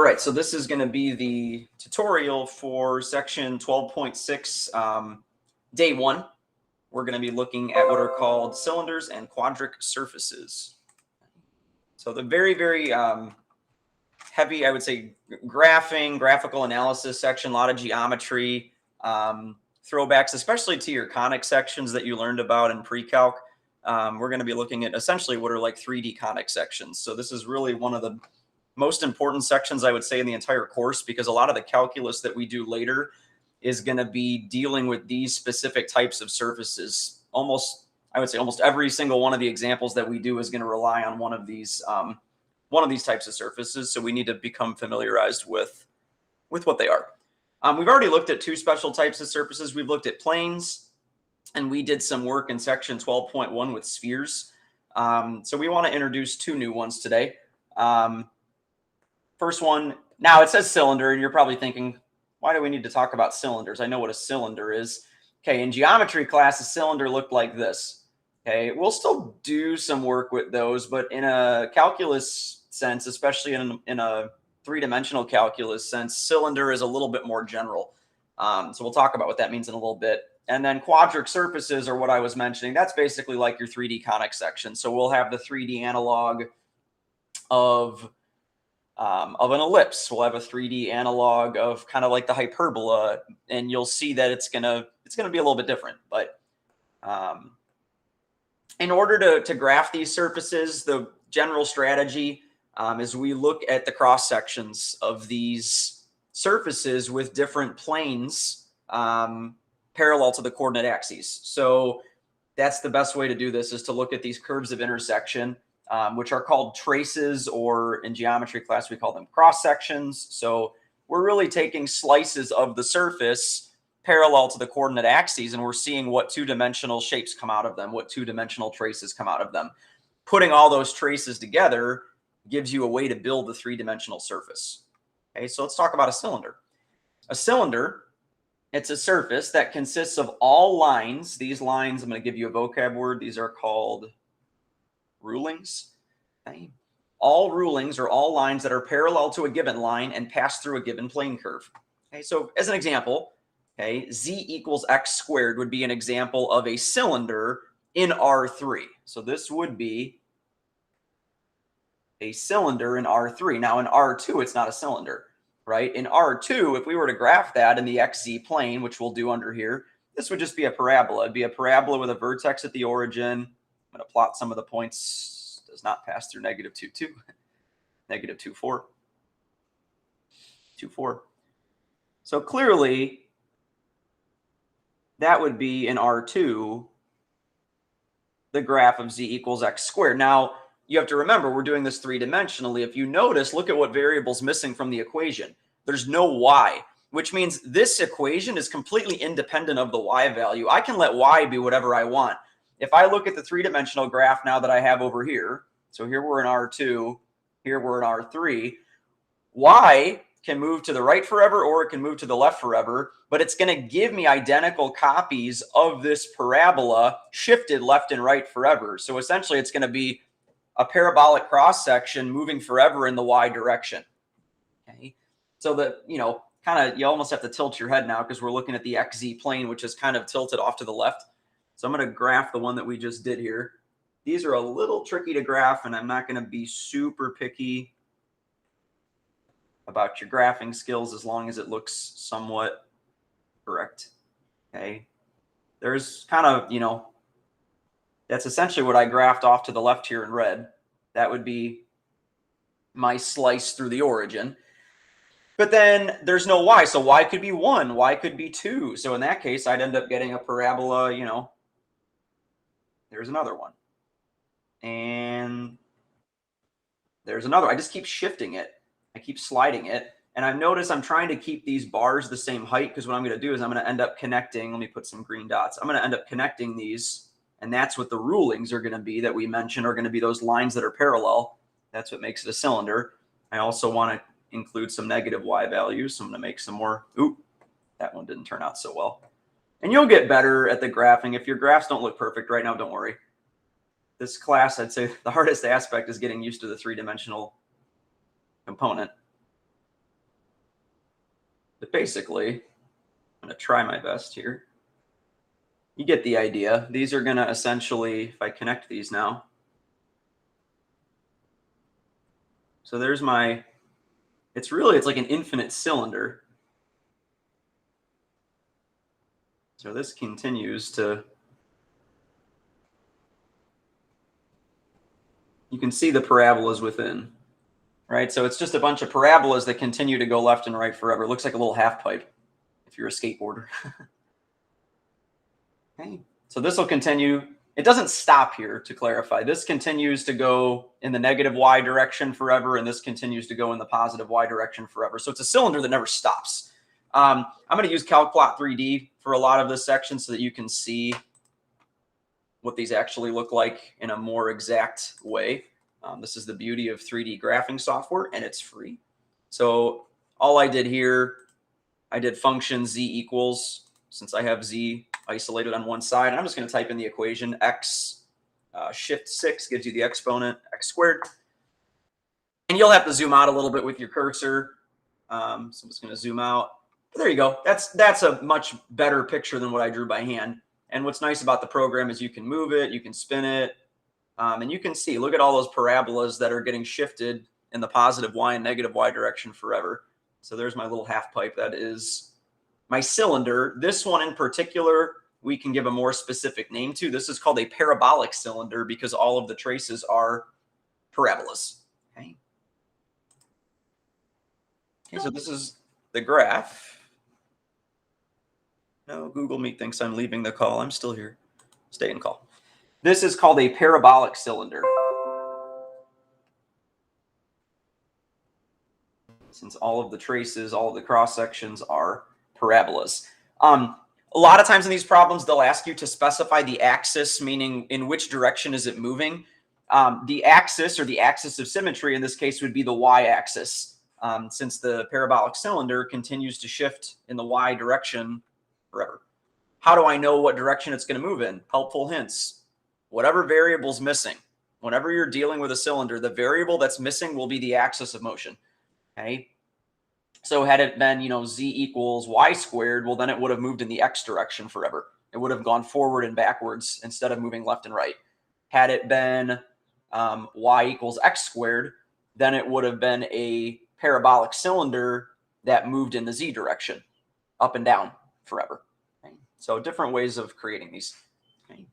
right, so this is going to be the tutorial for section 12.6, day 1. We're going to be looking at what are called cylinders and quadric surfaces. So the very, very heavy, I would say, graphical analysis section, a lot of geometry, throwbacks, especially to your conic sections that you learned about in pre-calc. We're going to be looking at essentially what are like 3D conic sections. So this is really one of the most important sections, I would say, in the entire course, because a lot of the calculus that we do later is going to be dealing with these specific types of surfaces. I would say almost every single one of the examples that we do is going to rely on one of these types of surfaces. So we need to become familiarized with what they are. We've already looked at 2 special types of surfaces. We've looked at planes, and we did some work in section 12.1 with spheres. So we want to introduce 2 new ones today. First one, now it says cylinder, and you're probably thinking, why do we need to talk about cylinders? I know what a cylinder is. Okay, in geometry class, a cylinder looked like this. Okay, we'll still do some work with those, but in a calculus sense, especially in a 3-dimensional calculus sense, cylinder is a little bit more general. So we'll talk about what that means in a little bit. And then quadric surfaces are what I was mentioning. That's basically like your 3D conic section. So we'll have the 3D analog of an ellipse. We'll have a 3D analog of kind of like the hyperbola, and you'll see that it's gonna be a little bit different. But in order to graph these surfaces, the general strategy is we look at the cross sections of these surfaces with different planes parallel to the coordinate axes. So that's the best way to do this, is to look at these curves of intersection, which are called traces, or in geometry class, we call them cross sections. So we're really taking slices of the surface parallel to the coordinate axes, and we're seeing what 2-dimensional shapes come out of them, what 2-dimensional traces come out of them. Putting all those traces together gives you a way to build the 3-dimensional surface. Okay, so let's talk about a cylinder. A cylinder, it's a surface that consists of all lines. These lines, I'm going to give you a vocab word. These are called rulings. Okay. All rulings are all lines that are parallel to a given line and pass through a given plane curve. Okay, so as an example, okay, z equals x squared would be an example of a cylinder in R3. So this would be a cylinder in R3. Now in R2, it's not a cylinder, right? In R2, if we were to graph that in the xz plane, which we'll do under here, this would just be a parabola. It'd be a parabola with a vertex at the origin. I'm going to plot some of the points. Does not pass through -2, 2, -2, 4, 2, 4. So clearly, that would be in R2, the graph of z equals x squared. Now, you have to remember, we're doing this 3-dimensionally. If you notice, look at what variable's missing from the equation. There's no y, which means this equation is completely independent of the y value. I can let y be whatever I want. If I look at the 3-dimensional graph now that I have over here, so here we're in R2, here we're in R3, y can move to the right forever, or it can move to the left forever, but it's going to give me identical copies of this parabola shifted left and right forever. So essentially, it's going to be a parabolic cross section moving forever in the y direction. Okay, so that, you almost have to tilt your head now, because we're looking at the xz plane, which is kind of tilted off to the left. So I'm going to graph the one that we just did here. These are a little tricky to graph, and I'm not going to be super picky about your graphing skills as long as it looks somewhat correct. Okay, there's kind of, that's essentially what I graphed off to the left here in red. That would be my slice through the origin. But then there's no y, so y could be 1, y could be 2. So in that case, I'd end up getting a parabola, there's another one. And there's another. I just keep shifting it. I keep sliding it. And I've noticed I'm trying to keep these bars the same height, because what I'm going to do is I'm going to end up connecting. Let me put some green dots. I'm going to end up connecting these. And that's what the rulings are going to be that we mentioned, are going to be those lines that are parallel. That's what makes it a cylinder. I also want to include some negative y values. So I'm going to make some more. Oop, that one didn't turn out so well. And you'll get better at the graphing. If your graphs don't look perfect right now, don't worry. This class, I'd say the hardest aspect is getting used to the 3-dimensional component. But basically, I'm going to try my best here. You get the idea. These are going to essentially, if I connect these now. So there's my, it's like an infinite cylinder. So this continues to, you can see the parabolas within, right? So it's just a bunch of parabolas that continue to go left and right forever. It looks like a little half pipe if you're a skateboarder. Okay, so this will continue. It doesn't stop here, to clarify. This continues to go in the negative y direction forever, and this continues to go in the positive y direction forever. So it's a cylinder that never stops. I'm going to use CalcPlot 3D for a lot of this section so that you can see what these actually look like in a more exact way. This is the beauty of 3D graphing software, and it's free. So all I did here, I did function z equals, since I have z isolated on one side, and I'm just going to type in the equation x shift 6 gives you the exponent x squared. And you'll have to zoom out a little bit with your cursor. So I'm just going to zoom out. There you go. That's a much better picture than what I drew by hand. And what's nice about the program is you can move it, you can spin it, and you can see, look at all those parabolas that are getting shifted in the positive y and negative y direction forever. So there's my little half pipe. That is my cylinder. This one in particular, we can give a more specific name to. This is called a parabolic cylinder because all of the traces are parabolas. Okay. Okay, so this is the graph. No, Google Meet thinks I'm leaving the call. I'm still here. Stay in call. This is called a parabolic cylinder. Since all of the traces, all of the cross sections are parabolas. A lot of times in these problems, they'll ask you to specify the axis, meaning in which direction is it moving. The axis, or the axis of symmetry in this case, would be the y-axis, since the parabolic cylinder continues to shift in the y direction forever. How do I know what direction it's going to move in? Helpful hints. Whatever variable's missing, whenever you're dealing with a cylinder, the variable that's missing will be the axis of motion. Okay. So had it been, z equals y squared, well, then it would have moved in the x direction forever. It would have gone forward and backwards instead of moving left and right. Had it been y equals x squared, then it would have been a parabolic cylinder that moved in the z direction, up and down forever. Okay. So different ways of creating these. Okay.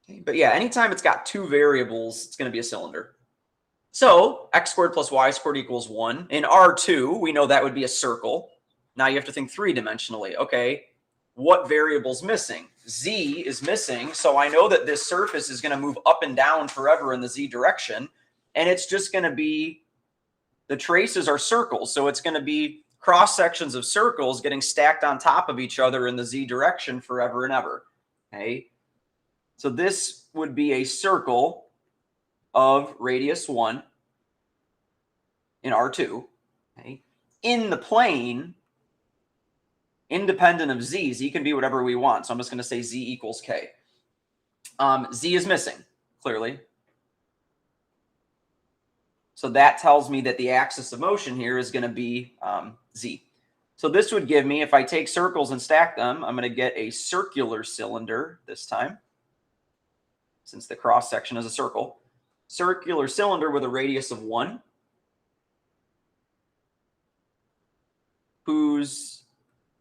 Okay. But yeah, anytime it's got two variables, it's going to be a cylinder. So x squared plus y squared equals 1. In R2, we know that would be a circle. Now you have to think three-dimensionally. Okay, what variable's missing? Z is missing, so I know that this surface is going to move up and down forever in the z direction, and it's just going to be, the traces are circles, so it's going to be cross-sections of circles getting stacked on top of each other in the z direction forever and ever. Okay, so this would be a circle of radius 1 in R2, okay, in the plane, independent of z. Z can be whatever we want. So I'm just going to say z equals k. Z is missing, clearly. So that tells me that the axis of motion here is going to be z. So this would give me, if I take circles and stack them, I'm going to get a circular cylinder this time, since the cross section is a circle. Circular cylinder with a radius of 1, whose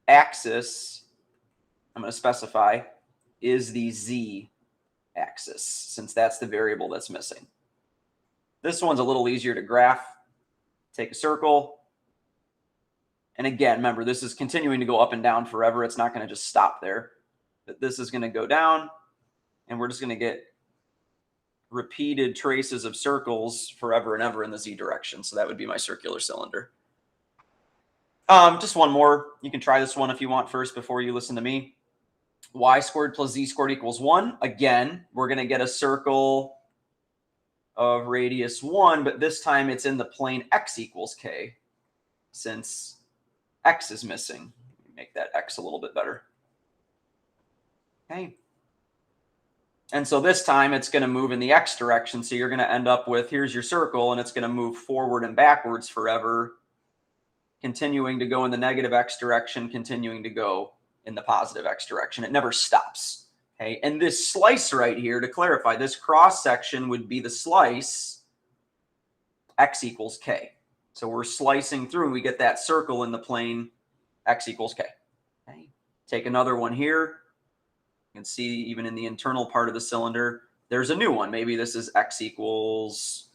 axis, I'm going to specify, is the z axis, since that's the variable that's missing. This one's a little easier to graph. Take a circle. And again, remember, this is continuing to go up and down forever. It's not going to just stop there. But this is going to go down, and we're just going to get repeated traces of circles forever and ever in the z direction. So that would be my circular cylinder. Just one more. You can try this one if you want first before you listen to me. Y squared plus z squared equals 1. Again, we're going to get a circle of radius 1, but this time it's in the plane x equals k, since x is missing. Make that x a little bit better. Okay. And so this time it's going to move in the x direction. So you're going to end up with, here's your circle, and it's going to move forward and backwards forever. continuing to go in the negative x direction, continuing to go in the positive x direction. It never stops. Okay, and this slice right here, to clarify, this cross section would be the slice x equals k. So we're slicing through and we get that circle in the plane x equals k. Okay. Take another one here. You can see even in the internal part of the cylinder, there's a new one. Maybe this is x equals,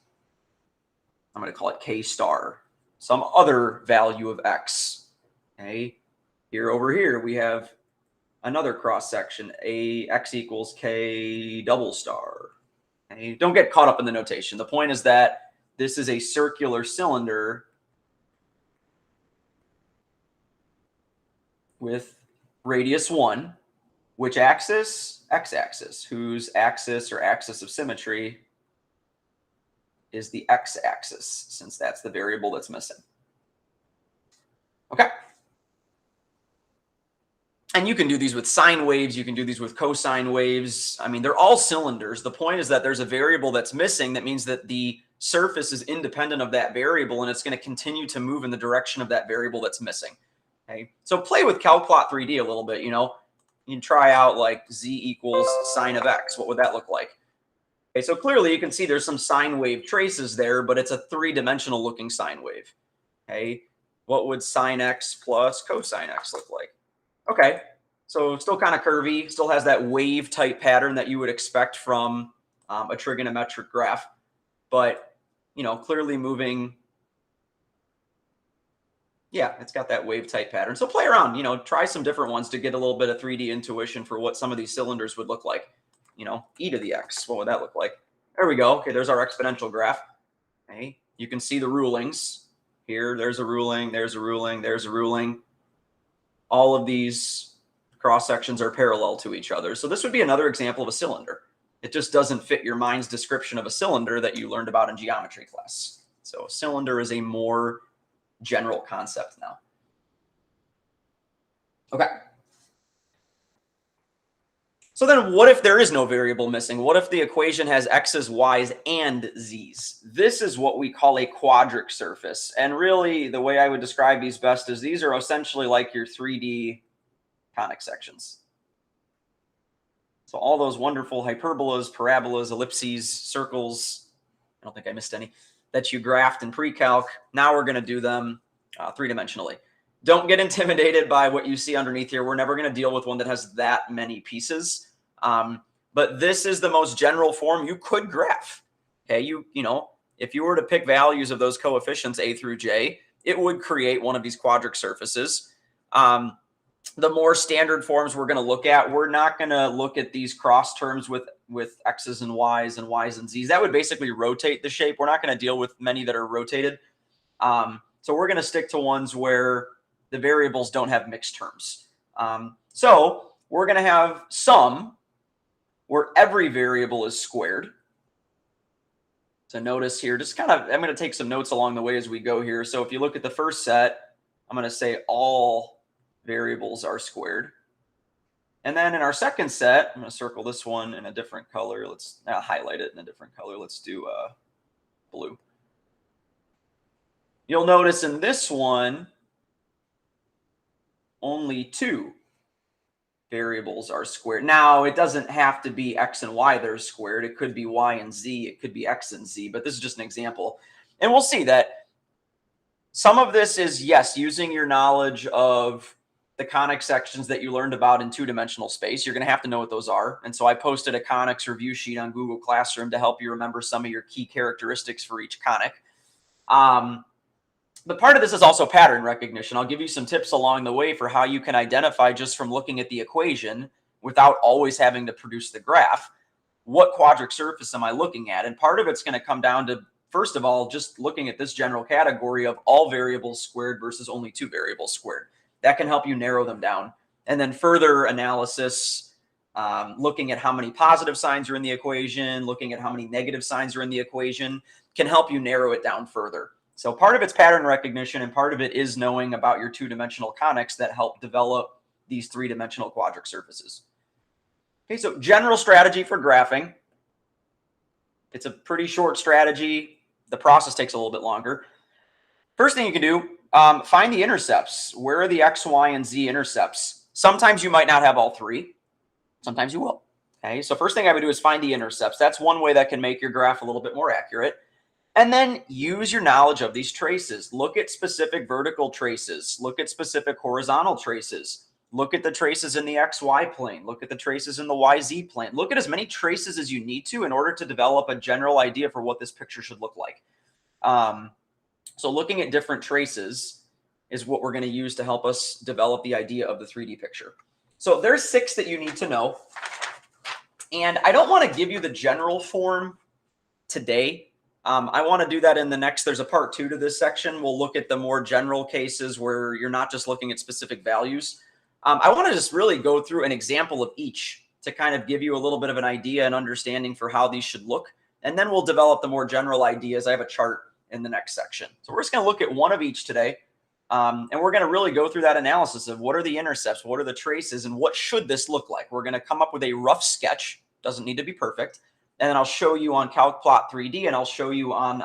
I'm going to call it k star, some other value of x. Okay. Here over here, we have another cross section, a x equals k double star. Okay. Don't get caught up in the notation. The point is that this is a circular cylinder with radius 1. Which axis? X-axis, whose axis or axis of symmetry is the x-axis, since that's the variable that's missing. Okay. And you can do these with sine waves. You can do these with cosine waves. I mean, they're all cylinders. The point is that there's a variable that's missing. That means that the surface is independent of that variable, and it's going to continue to move in the direction of that variable that's missing. Okay. So play with CalPlot 3D a little bit, you know. You can try out like z equals sine of x. What would that look like? Okay, so clearly you can see there's some sine wave traces there, but it's a three-dimensional looking sine wave. Okay, what would sine x plus cosine x look like? Okay, so still kind of curvy, still has that wave type pattern that you would expect from a trigonometric graph, but you know, clearly moving. Yeah, it's got that wave type pattern. So play around, you know, try some different ones to get a little bit of 3D intuition for what some of these cylinders would look like. You know, e to the x, what would that look like? There we go. Okay, there's our exponential graph. Okay, you can see the rulings here. There's a ruling, there's a ruling, there's a ruling. All of these cross sections are parallel to each other. So this would be another example of a cylinder. It just doesn't fit your mind's description of a cylinder that you learned about in geometry class. So a cylinder is a more general concept now. Okay. So then what if there is no variable missing? What if the equation has x's, y's, and z's? This is what we call a quadric surface. And really, the way I would describe these best is these are essentially like your 3D conic sections. So all those wonderful hyperbolas, parabolas, ellipses, circles, I don't think I missed any, that you graphed in pre-calc, now we're going to do them three-dimensionally. Don't get intimidated by what you see underneath here. We're never going to deal with one that has that many pieces. But this is the most general form you could graph. Okay, you know, if you were to pick values of those coefficients a through j, it would create one of these quadric surfaces. The more standard forms we're going to look at, we're not going to look at these cross terms with x's and y's and z's. That would basically rotate the shape. We're not going to deal with many that are rotated. So we're going to stick to ones where the variables don't have mixed terms. So we're going to have some where every variable is squared. So notice here, just kind of, I'm going to take some notes along the way as we go here. So if you look at the first set, I'm going to say all variables are squared. And then in our second set, I'm going to circle this one in a different color. Let's highlight it in a different color. Let's do blue. You'll notice in this one, only 2 variables are squared. Now, it doesn't have to be x and y that are squared. It could be y and z. It could be x and z, but this is just an example. And we'll see that some of this is, yes, using your knowledge of the conic sections that you learned about in two-dimensional space. You're going to have to know what those are. And so I posted a conics review sheet on Google Classroom to help you remember some of your key characteristics for each conic. But part of this is also pattern recognition. I'll give you some tips along the way for how you can identify just from looking at the equation without always having to produce the graph. What quadric surface am I looking at? And part of it's going to come down to, first of all, just looking at this general category of all variables squared versus only 2 variables squared. That can help you narrow them down. And then further analysis, looking at how many positive signs are in the equation, looking at how many negative signs are in the equation, can help you narrow it down further. So part of it's pattern recognition, and part of it is knowing about your two-dimensional conics that help develop these three-dimensional quadric surfaces. Okay, so general strategy for graphing. It's a pretty short strategy. The process takes a little bit longer. First thing you can do, find the intercepts. Where are the X, Y, and Z intercepts? Sometimes you might not have all three. Sometimes you will. Okay, so first thing I would do is find the intercepts. That's one way that can make your graph a little bit more accurate. And then use your knowledge of these traces. Look at specific vertical traces. Look at specific horizontal traces. Look at the traces in the XY plane. Look at the traces in the YZ plane. Look at as many traces as you need to in order to develop a general idea for what this picture should look like. So looking at different traces is what we're going to use to help us develop the idea of the 3D picture. So there's 6 that you need to know. And I don't want to give you the general form today. I want to do that in the next, there's a part 2 to this section. We'll look at the more general cases where you're not just looking at specific values. I want to just really go through an example of each to kind of give you a little bit of an idea and understanding for how these should look. And then we'll develop the more general ideas. I have a chart in the next section. So we're just going to look at one of each today. And we're going to really go through that analysis of what are the intercepts, what are the traces, and what should this look like. We're going to come up with a rough sketch. Doesn't need to be perfect. And then I'll show you on CalcPlot 3D, and I'll show you on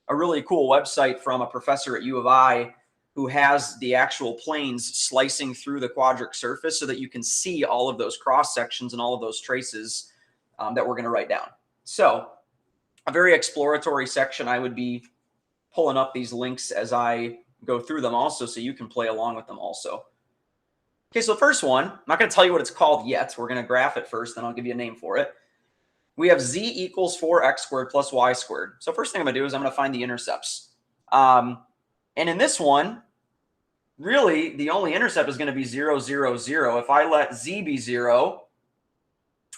a really cool website from a professor at U of I who has the actual planes slicing through the quadric surface so that you can see all of those cross sections and all of those traces that we're going to write down. So a very exploratory section. I would be pulling up these links as I go through them also so you can play along with them also. Okay, so the first one, I'm not going to tell you what it's called yet. We're going to graph it first, then I'll give you a name for it. We have z equals 4x squared plus y squared. So first thing I'm going to do is I'm going to find the intercepts. And in this one, really, the only intercept is going to be 0, 0, 0. If I let z be 0,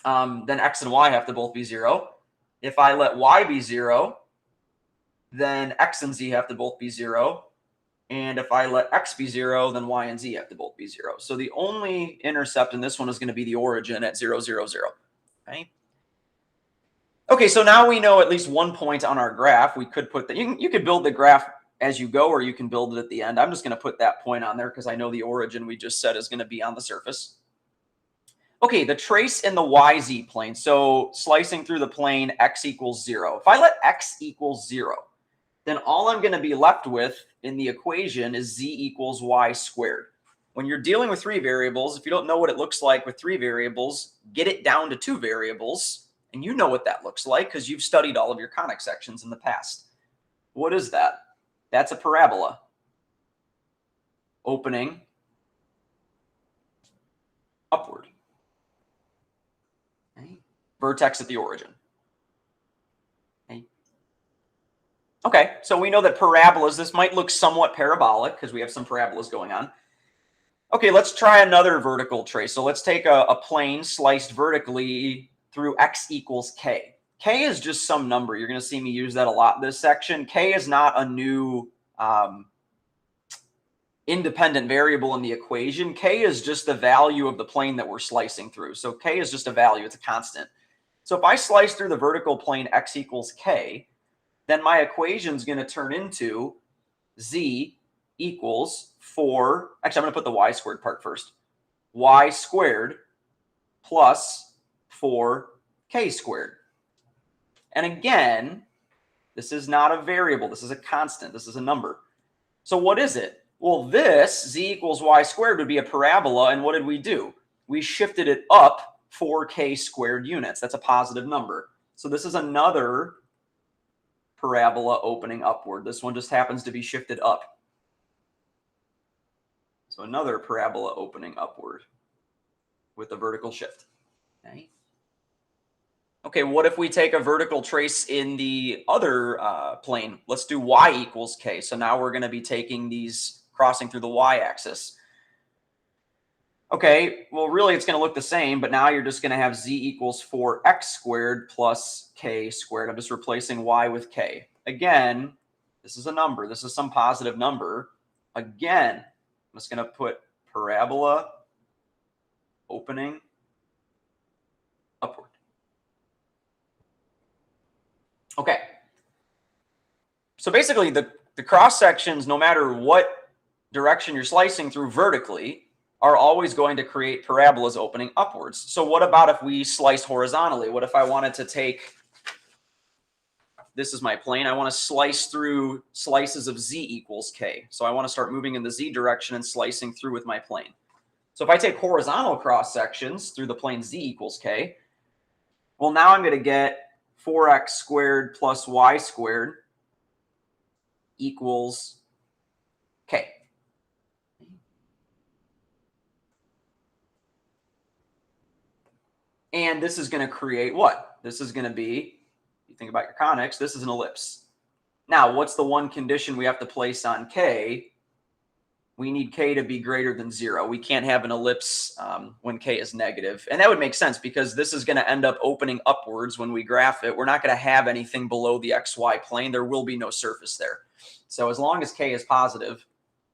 then x and y have to both be 0. If I let y be 0, then x and z have to both be 0. And if I let x be 0, then y and z have to both be 0. So the only intercept in this one is going to be the origin at 0, 0, 0. Okay. Okay, so now we know at least one point on our graph. We could put that. You could build the graph as you go, or you can build it at the end. I'm just going to put that point on there because I know the origin we just said is going to be on the surface. Okay, the trace in the YZ plane. So slicing through the plane, x equals 0. If I let x equals 0, then all I'm going to be left with in the equation is z equals y squared. When you're dealing with 3 variables, if you don't know what it looks like with 3 variables, get it down to 2 variables. And you know what that looks like because you've studied all of your conic sections in the past. What is that? That's a parabola. Opening upward. Okay. Vertex at the origin. Okay, so we know that parabolas, this might look somewhat parabolic because we have some parabolas going on. Okay, let's try another vertical trace. So let's take a plane sliced vertically through x equals k. K is just some number. You're going to see me use that a lot in this section. K is not a new independent variable in the equation. K is just the value of the plane that we're slicing through. So K is just a value. It's a constant. So if I slice through the vertical plane x equals k, then my equation is going to turn into z equals 4. Actually, I'm going to put the y squared part first. Y squared plus 4k squared. And again, this is not a variable. This is a constant. This is a number. So what is it? Well, this z equals y squared would be a parabola. And what did we do? We shifted it up 4k squared units. That's a positive number. So this is another parabola opening upward. This one just happens to be shifted up. So another parabola opening upward with a vertical shift. Okay. Okay, what if we take a vertical trace in the other plane? Let's do y equals k. So now we're going to be taking these crossing through the y-axis. Okay, well, really it's going to look the same, but now you're just going to have z equals 4x squared plus k squared. I'm just replacing y with k. Again, this is a number. This is some positive number. Again, I'm just going to put parabola opening upward. Okay. So basically, the cross sections, no matter what direction you're slicing through vertically, are always going to create parabolas opening upwards. So what about if we slice horizontally? What if I wanted to take this is my plane. I want to slice through slices of z equals k. So I want to start moving in the z direction and slicing through with my plane. So if I take horizontal cross sections through the plane z equals k, well, now I'm going to get 4x squared plus y squared equals k. And this is going to create what? This is going to be, you think about your conics, this is an ellipse. Now, what's the one condition we have to place on k? We need k to be greater than 0. We can't have an ellipse when k is negative. And that would make sense because this is going to end up opening upwards when we graph it. We're not going to have anything below the xy plane. There will be no surface there. So as long as k is positive,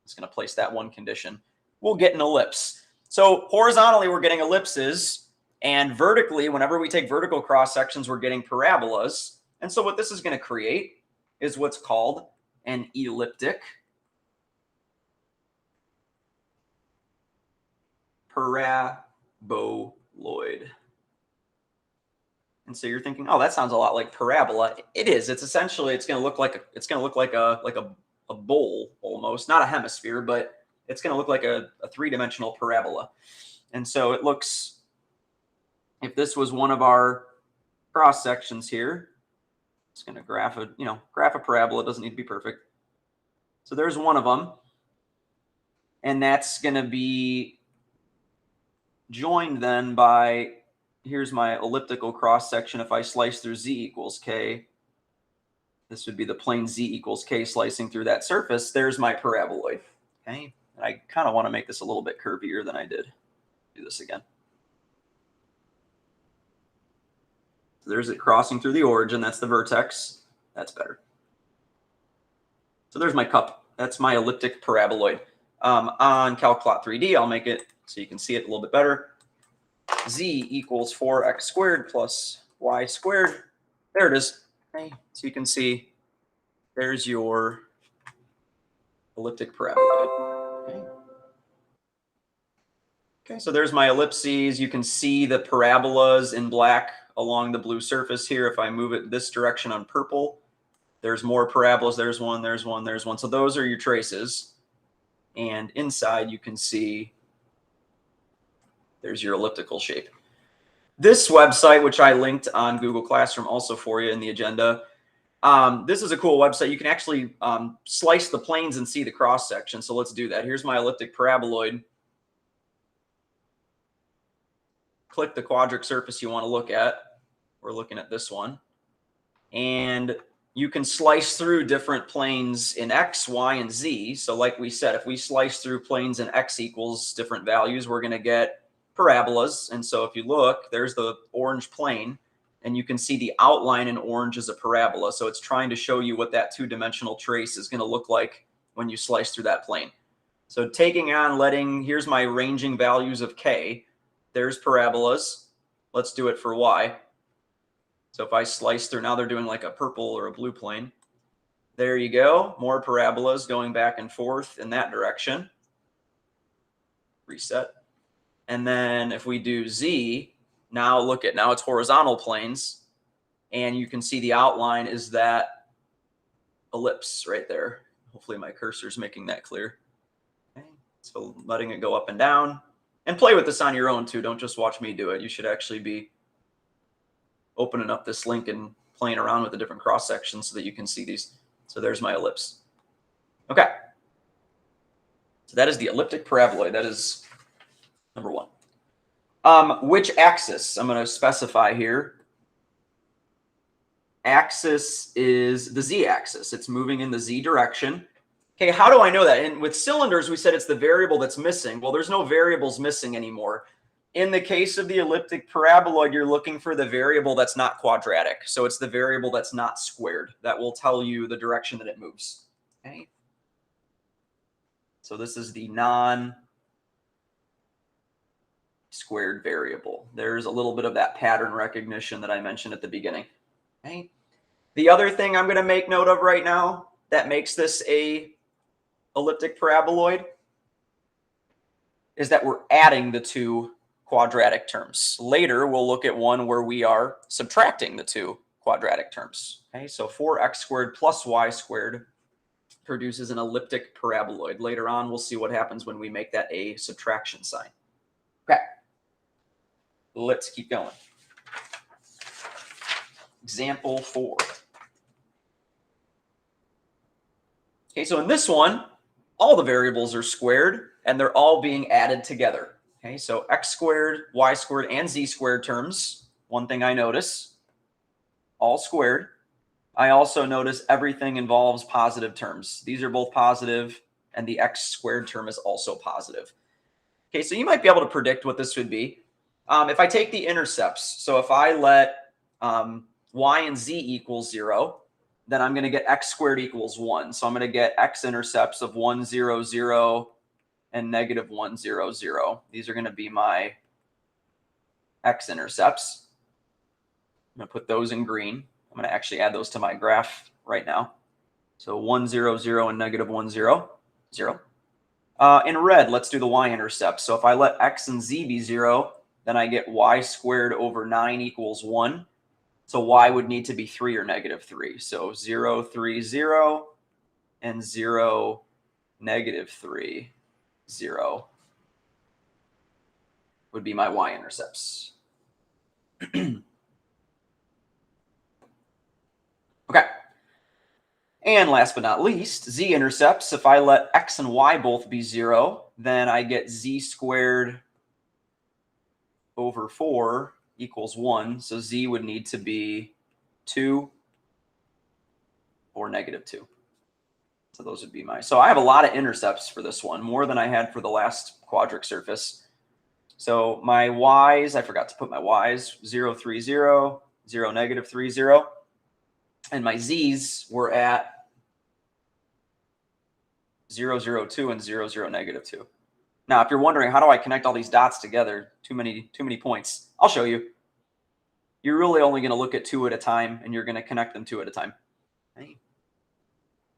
it's going to place that one condition, we'll get an ellipse. So horizontally, we're getting ellipses. And vertically, whenever we take vertical cross sections, we're getting parabolas. And so what this is going to create is what's called an elliptic paraboloid. And so you're thinking, oh, that sounds a lot like parabola. It is. It's essentially, it's going to look like a bowl almost, not a hemisphere, but it's going to look like a three-dimensional parabola. And so it looks, if this was one of our cross sections here, it's going to graph a parabola. It doesn't need to be perfect. So there's one of them, and that's going to be joined then by, here's my elliptical cross section. If I slice through z equals k, this would be the plane z equals k slicing through that surface. There's my paraboloid. Okay, and I kind of want to make this a little bit curvier than I did. Do this again. So there's it crossing through the origin. That's the vertex. That's better. So there's my cup. That's my elliptic paraboloid. On Calcplot 3D, I'll make it so you can see it a little bit better. Z equals 4x squared plus y squared. There it is. Okay, so you can see there's your elliptic paraboloid. Okay. Okay, so there's my ellipses. You can see the parabolas in black along the blue surface here. If I move it this direction on purple, there's more parabolas. There's one, there's one, there's one. So those are your traces. And inside you can see there's your elliptical shape. This website, which I linked on Google Classroom also for you in the agenda, this is a cool website. You can actually slice the planes and see the cross section. So let's do that. Here's my elliptic paraboloid. Click the quadric surface you want to look at. We're looking at this one. And you can slice through different planes in x, y, and z. So like we said, if we slice through planes in x equals different values, we're going to get parabolas. And so if you look, there's the orange plane, and you can see the outline in orange is a parabola. So it's trying to show you what that two-dimensional trace is going to look like when you slice through that plane. So taking on, here's my ranging values of k. There's parabolas. Let's do it for y. So if I slice through, now they're doing like a purple or a blue plane. There you go. More parabolas going back and forth in that direction. Reset. And then if we do z, now it's horizontal planes. And you can see the outline is that ellipse right there. Hopefully my cursor is making that clear. Okay. So letting it go up and down. And play with this on your own too. Don't just watch me do it. You should actually be opening up this link and playing around with the different cross sections so that you can see these. So there's my ellipse. Okay. So that is the elliptic paraboloid. That is number one. Which axis? I'm going to specify here. Axis is the z-axis. It's moving in the z direction. Okay, how do I know that? And with cylinders, we said it's the variable that's missing. Well, there's no variables missing anymore. In the case of the elliptic paraboloid, you're looking for the variable that's not quadratic. So it's the variable that's not squared. That will tell you the direction that it moves. Okay. So this is the non-squared variable. There's a little bit of that pattern recognition that I mentioned at the beginning. Okay. The other thing I'm going to make note of right now that makes this a elliptic paraboloid is that we're adding the two quadratic terms. Later, we'll look at one where we are subtracting the two quadratic terms. Okay, so 4x squared plus y squared produces an elliptic paraboloid. Later on, we'll see what happens when we make that a subtraction sign. Okay, let's keep going. Example 4. Okay, so in this one, all the variables are squared, and they're all being added together. Okay, so x squared, y squared, and z squared terms. One thing I notice, all squared. I also notice everything involves positive terms. These are both positive, and the x squared term is also positive. Okay, so you might be able to predict what this would be. If I take the intercepts, so if I let y and z equal 0, then I'm going to get x squared equals 1. So I'm going to get x-intercepts of 1, 0, 0, and negative 1, 0, 0. These are going to be my x-intercepts. I'm going to put those in green. I'm going to actually add those to my graph right now. So 1, 0, 0, and negative 1, 0, 0. In red, let's do the y-intercepts. So if I let x and z be 0, then I get y squared over 9 equals 1. So y would need to be 3 or negative 3. So 0, 3, 0, and 0, negative 3, 0 would be my y-intercepts. Okay. And last but not least, z-intercepts. If I let x and y both be 0, then I get z squared over 4 equals 1. So z would need to be 2 or negative 2. So those would be my... So I have a lot of intercepts for this one, more than I had for the last quadric surface. So my y's, I forgot to put my y's, 0, 3, 0, 0, negative 3, 0. And my z's were at 0, 0, 2, and 0, 0, negative 2. Now, if you're wondering, how do I connect all these dots together? Too many points. I'll show you. You're really only going to look at 2 at a time, and you're going to connect them 2 at a time.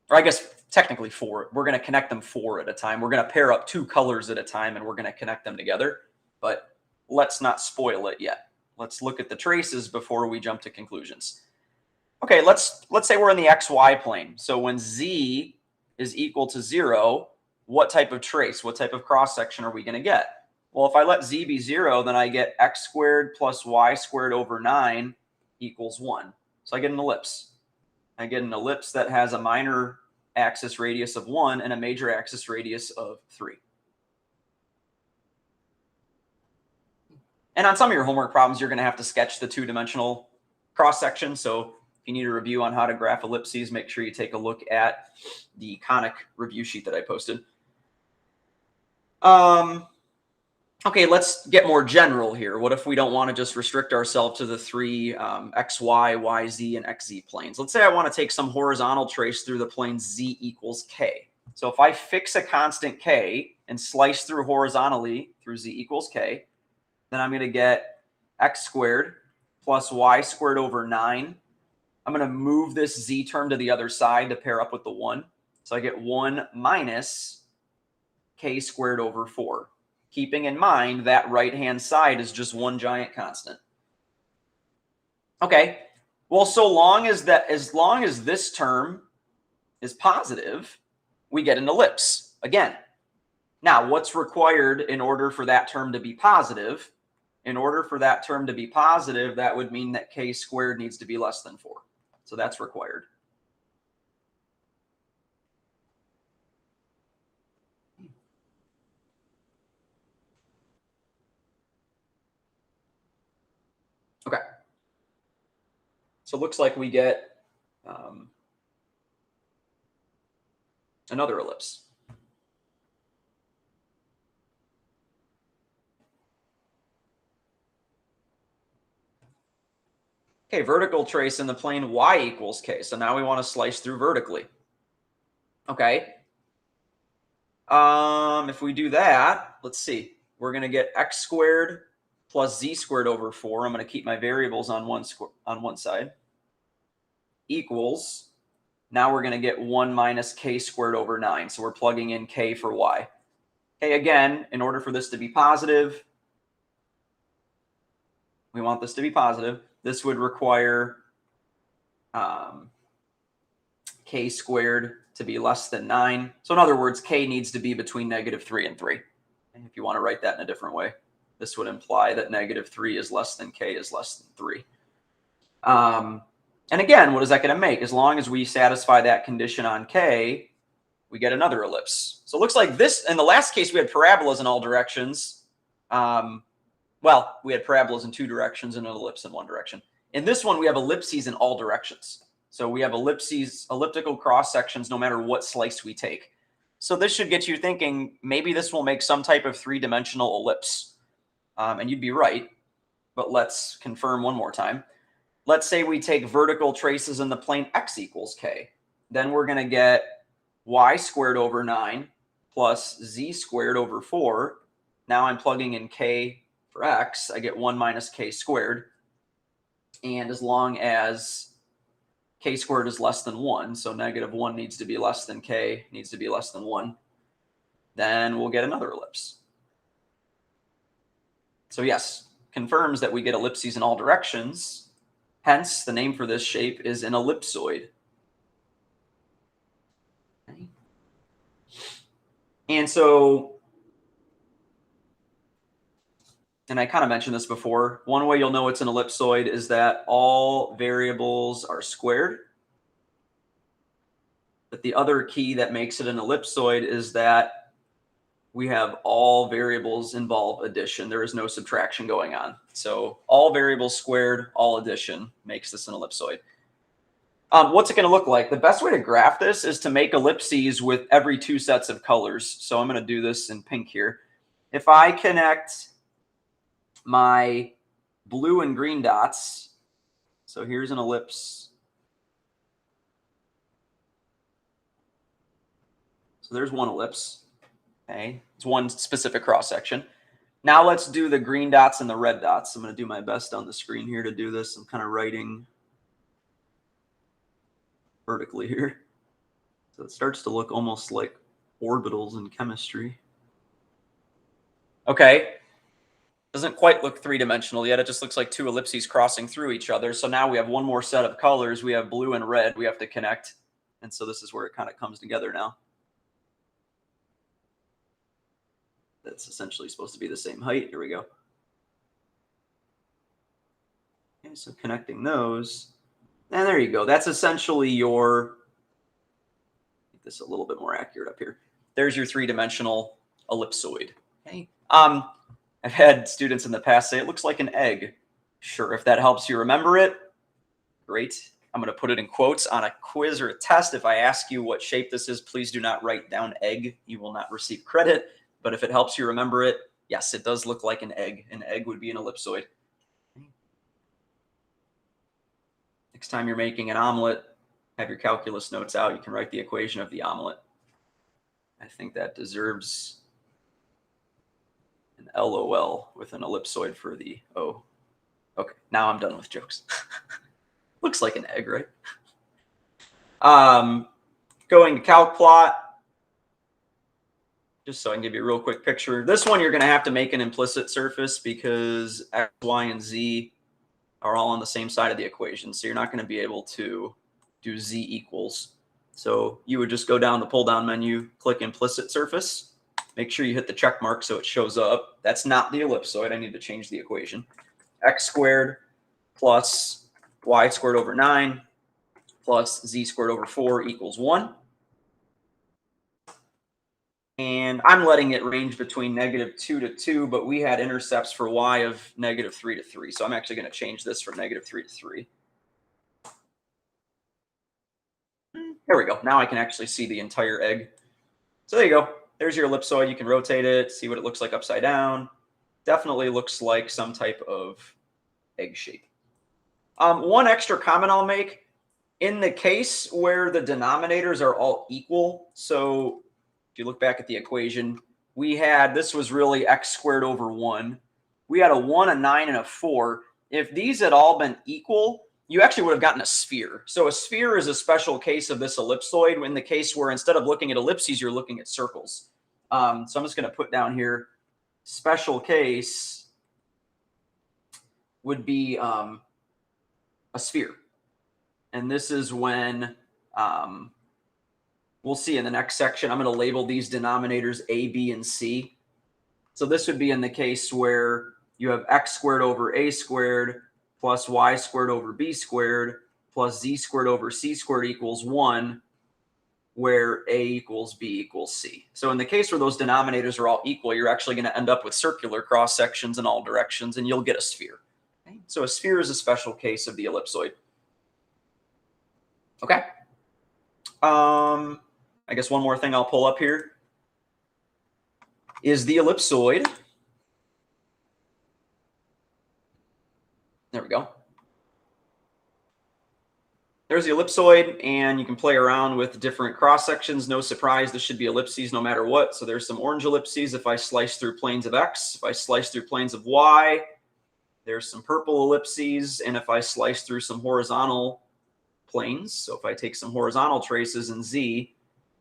Or I guess technically 4. We're going to connect them 4 at a time. We're going to pair up 2 colors at a time, and we're going to connect them together. But let's not spoil it yet. Let's look at the traces before we jump to conclusions. Okay, let's say we're in the xy plane. So when z is equal to 0, what type of trace, what type of cross-section are we going to get? Well, if I let z be 0, then I get x squared plus y squared over 9 equals 1. So I get an ellipse. I get an ellipse that has a minor axis radius of 1 and a major axis radius of 3. And on some of your homework problems, you're going to have to sketch the 2-dimensional cross-section. So if you need a review on how to graph ellipses, make sure you take a look at the conic review sheet that I posted. Okay, let's get more general here. What if we don't want to just restrict ourselves to the 3 xy, yz, and xz planes? Let's say I want to take some horizontal trace through the plane z equals k. So if I fix a constant k and slice through horizontally through z equals k, then I'm going to get x squared plus y squared over 9. I'm going to move this z term to the other side to pair up with the 1. So I get 1 minus k squared over 4. Keeping in mind that right-hand side is just one giant constant. Okay, well, as long as this term is positive, we get an ellipse again. Now, what's required in order for that term to be positive? In order for that term to be positive, that would mean that k squared needs to be less than 4. So that's required. Okay. So it looks like we get another ellipse. Okay, vertical trace in the plane y equals k. So now we want to slice through vertically. Okay. If we do that, let's see. We're going to get x squared plus z squared over 4. I'm going to keep my variables on one side. Equals. Now we're going to get 1 minus k squared over 9. So we're plugging in k for y. Okay, again, in order for this to be positive, we want this to be positive. This would require k squared to be less than 9. So in other words, k needs to be between -3 and 3. And if you want to write that in a different way, this would imply that -3 is less than k is less than 3. And again, what is that going to make? As long as we satisfy that condition on k, we get another ellipse. So it looks like this, in the last case, we had parabolas in all directions. Well, we had parabolas in 2 directions and an ellipse in 1 direction. In this one, we have ellipses in all directions. So we have ellipses, elliptical cross sections, no matter what slice we take. So this should get you thinking, maybe this will make some type of 3-dimensional ellipse. And you'd be right, but let's confirm one more time. Let's say we take vertical traces in the plane x equals k. Then we're going to get y squared over 9 plus z squared over 4. Now I'm plugging in k for x. I get 1 minus k squared. And as long as k squared is less than 1, so -1 needs to be less than k, needs to be less than 1, then we'll get another ellipse. So yes, confirms that we get ellipses in all directions. Hence, the name for this shape is an ellipsoid. Okay. And so, and I kind of mentioned this before, one way you'll know it's an ellipsoid is that all variables are squared. But the other key that makes it an ellipsoid is that we have all variables involve addition. There is no subtraction going on. So all variables squared, all addition makes this an ellipsoid. What's it going to look like? The best way to graph this is to make ellipses with every 2 sets of colors. So I'm going to do this in pink here. If I connect my blue and green dots, so here's an ellipse. So there's one ellipse. Okay, it's one specific cross section. Now let's do the green dots and the red dots. I'm going to do my best on the screen here to do this. I'm kind of writing vertically here. So it starts to look almost like orbitals in chemistry. Okay, doesn't quite look 3-dimensional yet. It just looks like 2 ellipses crossing through each other. So now we have one more set of colors. We have blue and red we have to connect. And so this is where it kind of comes together now. That's essentially supposed to be the same height. Here we go. Okay, so connecting those. And there you go. That's essentially your, make this a little bit more accurate up here. There's your 3-dimensional ellipsoid. Okay. I've had students in the past say it looks like an egg. Sure, if that helps you remember it, great. I'm going to put it in quotes on a quiz or a test. If I ask you what shape this is, please do not write down egg. You will not receive credit. But if it helps you remember it, yes, it does look like an egg. An egg would be an ellipsoid. Next time you're making an omelet, have your calculus notes out. You can write the equation of the omelet. I think that deserves an LOL with an ellipsoid for the O. Okay, now I'm done with jokes. Looks like an egg, right? Going to calc plot. Just so I can give you a real quick picture. This one, you're going to have to make an implicit surface because x, y, and z are all on the same side of the equation. So you're not going to be able to do z equals. So you would just go down the pull down menu, click implicit surface. Make sure you hit the check mark so it shows up. That's not the ellipsoid. I need to change the equation. X squared plus y squared over 9 plus z squared over 4 equals 1. And I'm letting it range between -2 to 2, but we had intercepts for y of -3 to 3. So I'm actually going to change this from -3 to 3. There we go. Now I can actually see the entire egg. So there you go. There's your ellipsoid. You can rotate it, see what it looks like upside down. Definitely looks like some type of egg shape. One extra comment I'll make. In the case where the denominators are all equal, so if you look back at the equation, we had, this was really x squared over 1. We had a 1, a 9, and a 4. If these had all been equal, you actually would have gotten a sphere. So a sphere is a special case of this ellipsoid in the case where instead of looking at ellipses, you're looking at circles. So I'm just going to put down here, special case would be a sphere. And this is when we'll see in the next section. I'm going to label these denominators A, B, and C. So this would be in the case where you have x squared over a squared plus y squared over b squared plus z squared over c squared equals 1, where a equals b equals c. So in the case where those denominators are all equal, you're actually going to end up with circular cross sections in all directions, and you'll get a sphere. Okay? So a sphere is a special case of the ellipsoid. Okay. I guess one more thing I'll pull up here is the ellipsoid. There we go. There's the ellipsoid, and you can play around with different cross sections. No surprise, this should be ellipses no matter what. So there's some orange ellipses if I slice through planes of x. If I slice through planes of y, there's some purple ellipses. And if I slice through some horizontal planes, so if I take some horizontal traces in z,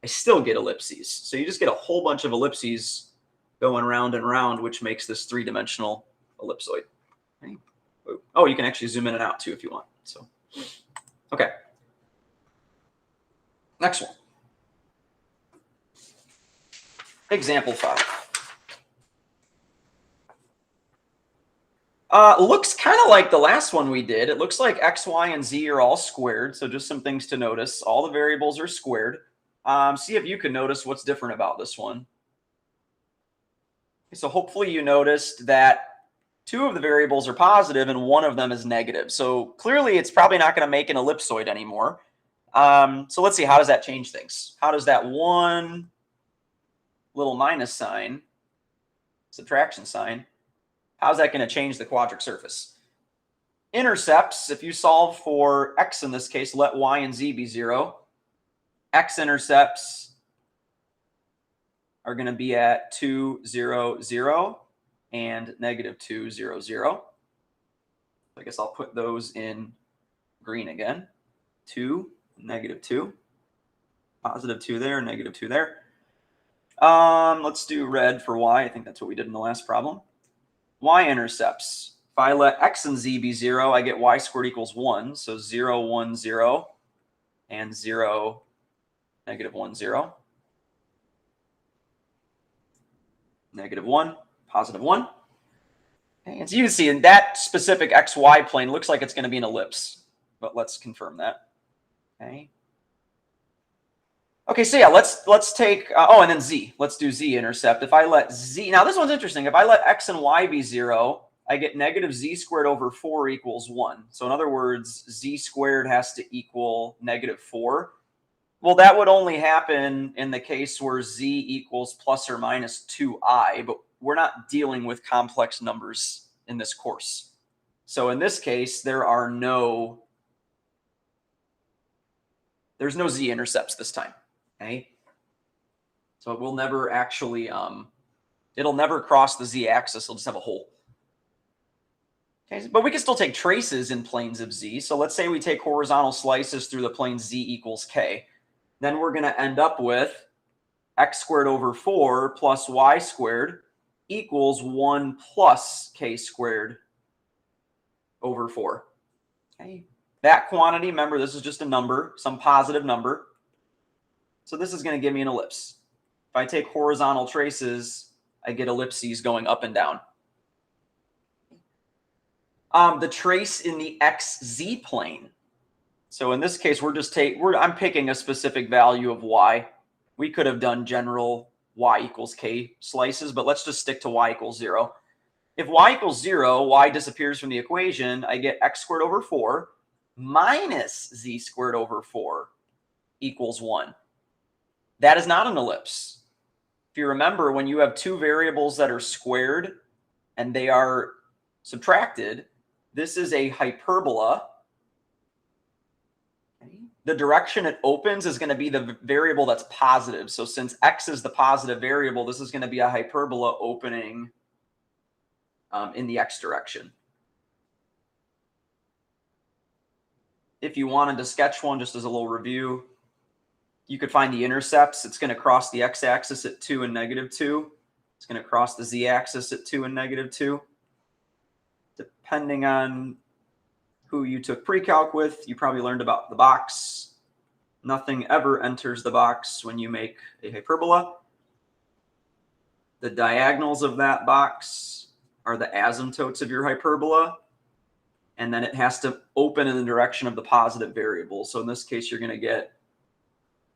I still get ellipses. So you just get a whole bunch of ellipses going round and round, which makes this three-dimensional ellipsoid. Okay. Oh, you can actually zoom in and out too if you want. So, okay. Next one. Example 5. Looks kind of like the last one we did. It looks like x, y, and z are all squared. So just some things to notice. All the variables are squared. See if you can notice what's different about this one. So hopefully you noticed that 2 of the variables are positive and 1 of them is negative. So clearly it's probably not going to make an ellipsoid anymore. So let's see, how does that change things? How does that one little minus sign, subtraction sign, how's that going to change the quadric surface? Intercepts, if you solve for x in this case, let y and z be 0. X-intercepts are going to be at 2, 0, 0 and negative 2, 0, 0. I guess I'll put those in green again. 2, negative 2. Positive 2 there, negative 2 there. Let's do red for y. I think that's what we did in the last problem. Y-intercepts. If I let x and z be 0, I get y squared equals 1. So 0, 1, 0, and 0, negative 1, 0. Negative 1, positive 1. Okay, and so you can see in that specific xy plane, looks like it's going to be an ellipse. But let's confirm that. Okay. Okay, so yeah, let's take, oh, and then z. Let's do z-intercept. If I let z, now this one's interesting. If I let x and y be 0, I get negative z squared over 4 equals 1. So in other words, z squared has to equal negative 4. Well, that would only happen in the case where z equals plus or minus 2i, but we're not dealing with complex numbers in this course. So in this case, there's no z-intercepts this time. Okay, so it will never actually, it'll never cross the z-axis. It'll just have a hole. Okay, but we can still take traces in planes of z. So let's say we take horizontal slices through the plane z equals k. Then we're going to end up with x squared over 4 plus y squared equals 1 plus k squared over 4. Okay, that quantity, remember, this is just a number, some positive number. So this is going to give me an ellipse. If I take horizontal traces, I get ellipses going up and down. The trace in the xz plane. So in this case, I'm picking a specific value of y. We could have done general y equals k slices, but let's just stick to y equals 0. If y equals 0, y disappears from the equation. I get x squared over 4 minus z squared over 4 equals 1. That is not an ellipse. If you remember, when you have 2 variables that are squared and they are subtracted, this is a hyperbola. Okay. The direction it opens is going to be the variable that's positive. So since x is the positive variable, this is going to be a hyperbola opening in the x direction. If you wanted to sketch one, just as a little review, you could find the intercepts. It's going to cross the x-axis at 2 and negative 2. It's going to cross the z-axis at 2 and negative 2. Depending on who you took pre-calc with, you probably learned about the box. Nothing ever enters the box when you make a hyperbola. The diagonals of that box are the asymptotes of your hyperbola, and then it has to open in the direction of the positive variable. So in this case, you're going to get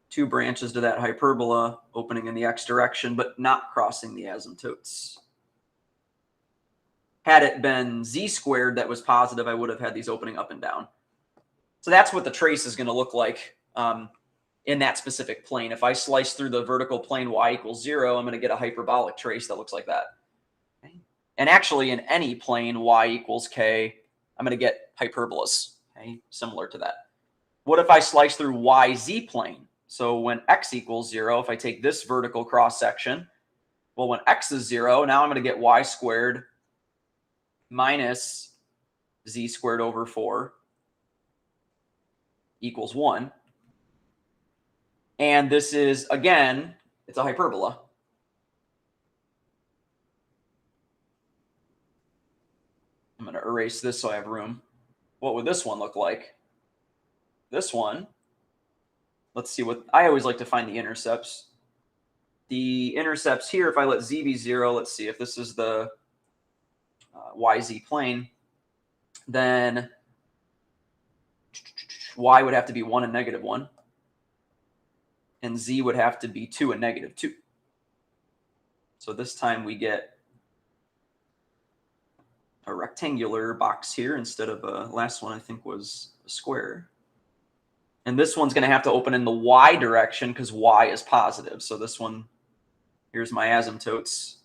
two branches to that hyperbola opening in the x direction, but not crossing the asymptotes. Had it been z squared that was positive, I would have had these opening up and down. So that's what the trace is going to look like in that specific plane. If I slice through the vertical plane y equals 0, I'm going to get a hyperbolic trace that looks like that. Okay. And actually, in any plane y equals k, I'm going to get hyperbolas, okay, similar to that. What if I slice through yz plane? So when x equals 0, if I take this vertical cross section, well, when x is 0, now I'm going to get y squared minus z squared over 4 equals 1. And this is, again, it's a hyperbola. I'm going to erase this so I have room. What would this one look like? This one, let's see what, I always like to find the intercepts. The intercepts here, if I let z be 0, let's see if this is the yz plane, then y would have to be 1 and -1. And z would have to be 2 and -2. So this time we get a rectangular box here instead of a last one I think was a square. And this one's going to have to open in the y direction because y is positive. So this one, here's my asymptotes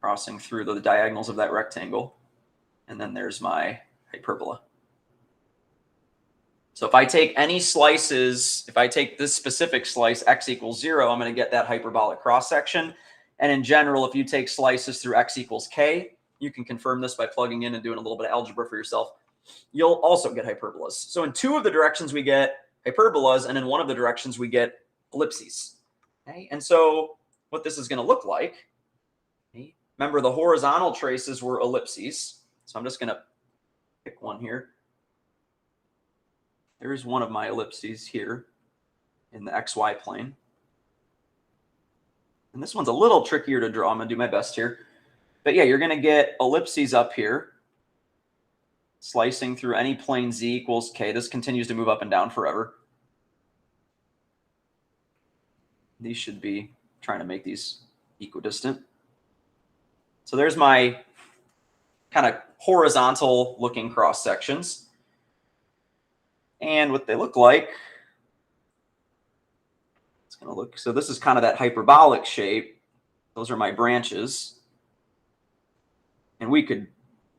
crossing through the diagonals of that rectangle. And then there's my hyperbola. So if I take any slices, if I take this specific slice, x equals 0, I'm going to get that hyperbolic cross section. And in general, if you take slices through x equals k, you can confirm this by plugging in and doing a little bit of algebra for yourself. You'll also get hyperbolas. So in two of the directions we get hyperbolas, and in one of the directions we get ellipses. Okay? And so what this is going to look like, okay? Remember the horizontal traces were ellipses. So I'm just going to pick one here. There's one of my ellipses here in the xy plane. And this one's a little trickier to draw. I'm going to do my best here. But yeah, you're going to get ellipses up here, slicing through any plane z equals k. This continues to move up and down forever. These should be trying to make these equidistant. So there's my kind of horizontal looking cross sections. And what they look like, it's going to look, so this is kind of that hyperbolic shape. Those are my branches. And we could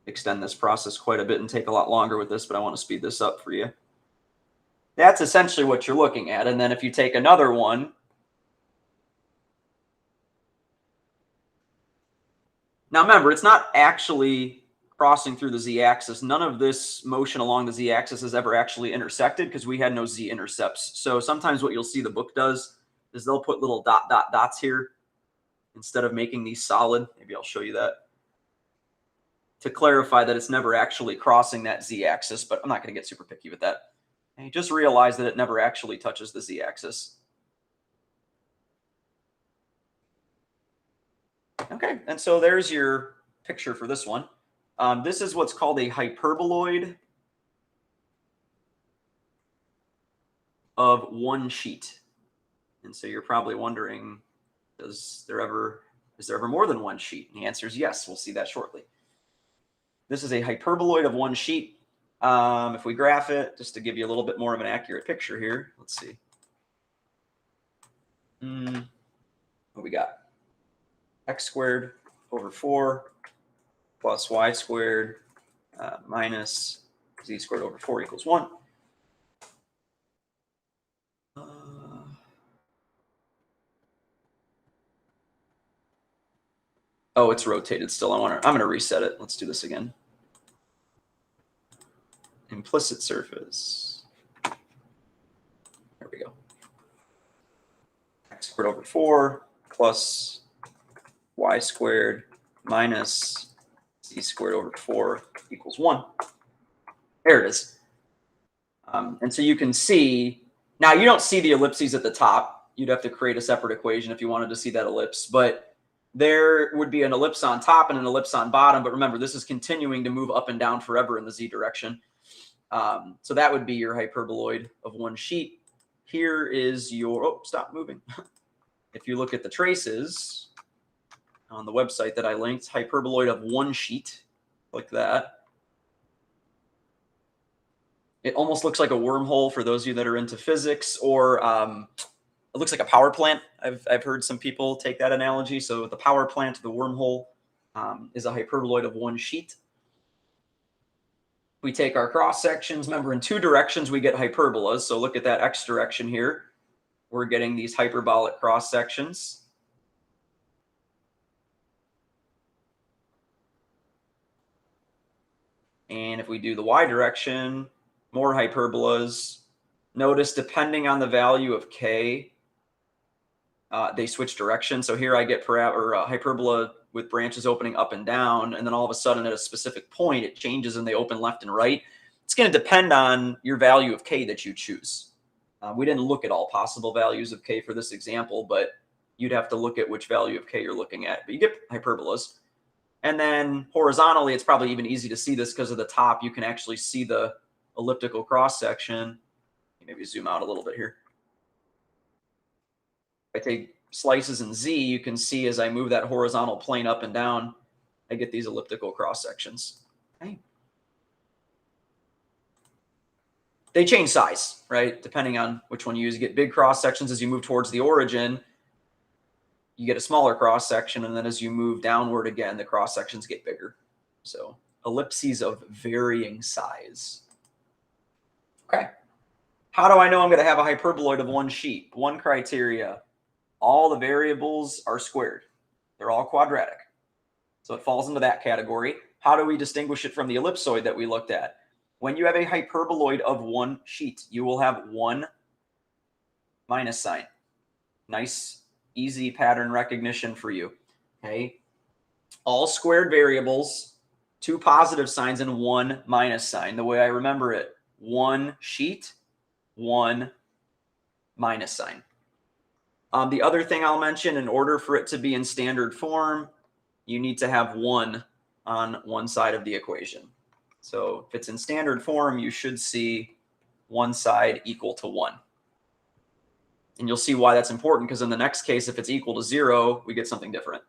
extend this process quite a bit and take a lot longer with this, but I want to speed this up for you. That's essentially what you're looking at. And then if you take another one, now remember, it's not actually crossing through the z-axis. None of this motion along the z-axis has ever actually intersected because we had no z-intercepts. So sometimes what you'll see the book does is they'll put little dots here instead of making these solid. Maybe I'll show you that to clarify that it's never actually crossing that z-axis, but I'm not going to get super picky with that. Okay, just realize that it never actually touches the z-axis. Okay, and so there's your picture for this one. This is what's called a hyperboloid of one sheet. And so you're probably wondering, is there ever more than one sheet? And the answer is yes. We'll see that shortly. This is a hyperboloid of one sheet. If we graph it, just to give you a little bit more of an accurate picture here, let's see. What we got? X squared over 4 plus y squared minus z squared over 4 equals 1. Oh, it's rotated still. I'm going to reset it. Let's do this again. Implicit surface. There we go. X squared over 4 plus y squared minus z z squared over 4 equals 1. There it is. And so you can see, now you don't see the ellipses at the top. You'd have to create a separate equation if you wanted to see that ellipse. But there would be an ellipse on top and an ellipse on bottom. But remember, this is continuing to move up and down forever in the z direction. So that would be your hyperboloid of one sheet. Here is your, oh, stop moving. If you look at the traces on the website that I linked, hyperboloid of one sheet, like that. It almost looks like a wormhole for those of you that are into physics, or it looks like a power plant. I've heard some people take that analogy. So the power plant, the wormhole, is a hyperboloid of one sheet. We take our cross sections. Remember, in two directions we get hyperbolas. So look at that x direction here. We're getting these hyperbolic cross sections. And if we do the y direction, more hyperbolas. Notice, depending on the value of k, they switch direction. So here I get hyperbola with branches opening up and down, and then all of a sudden at a specific point it changes and they open left and right. It's going to depend on your value of k that you choose. We didn't look at all possible values of k for this example, but you'd have to look at which value of k you're looking at. But you get hyperbolas. And then horizontally, it's probably even easy to see this because of the top. You can actually see the elliptical cross section. Maybe zoom out a little bit here. If I take slices in z, you can see as I move that horizontal plane up and down, I get these elliptical cross sections. Okay. They change size, right? Depending on which one you use. You get big cross sections as you move towards the origin. You get a smaller cross section, and then as you move downward again, the cross sections get bigger. So ellipses of varying size. Okay. How do I know I'm going to have a hyperboloid of one sheet? One criteria: all the variables are squared. They're all quadratic. So it falls into that category. How do we distinguish it from the ellipsoid that we looked at? When you have a hyperboloid of one sheet, you will have one minus sign. Nice, easy pattern recognition for you. Okay. All squared variables, two positive signs and one minus sign. The way I remember it: one sheet, one minus sign. The other thing I'll mention, in order for it to be in standard form, you need to have one on one side of the equation. So if it's in standard form, you should see one side equal to 1. And you'll see why that's important, because in the next case, if it's equal to 0, we get something different.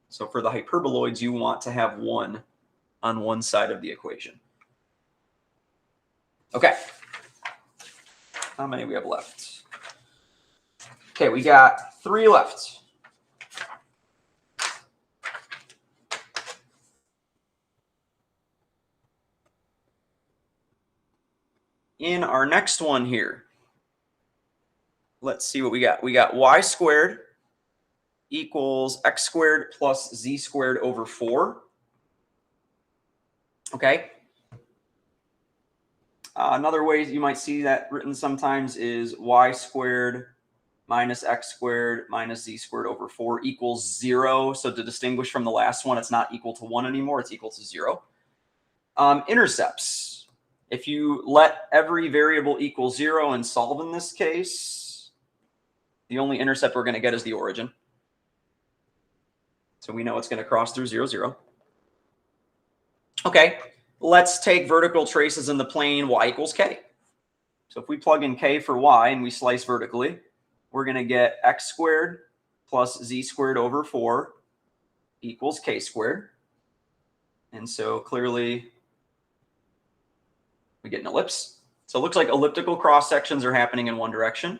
So for the hyperboloids, you want to have 1 on one side of the equation. Okay. How many we have left? Okay, we got 3 left. In our next one here, let's see what we got. We got y squared equals x squared plus z squared over 4. Okay. Another way you might see that written sometimes is y squared minus x squared minus z squared over 4 equals 0. So to distinguish from the last one, it's not equal to 1 anymore. It's equal to 0. Intercepts. If you let every variable equal 0 and solve in this case, the only intercept we're going to get is the origin. So we know it's going to cross through 0, 0. Okay, let's take vertical traces in the plane y equals k. So if we plug in k for y and we slice vertically, we're going to get x squared plus z squared over 4 equals k squared. And so clearly we get an ellipse. So it looks like elliptical cross sections are happening in one direction.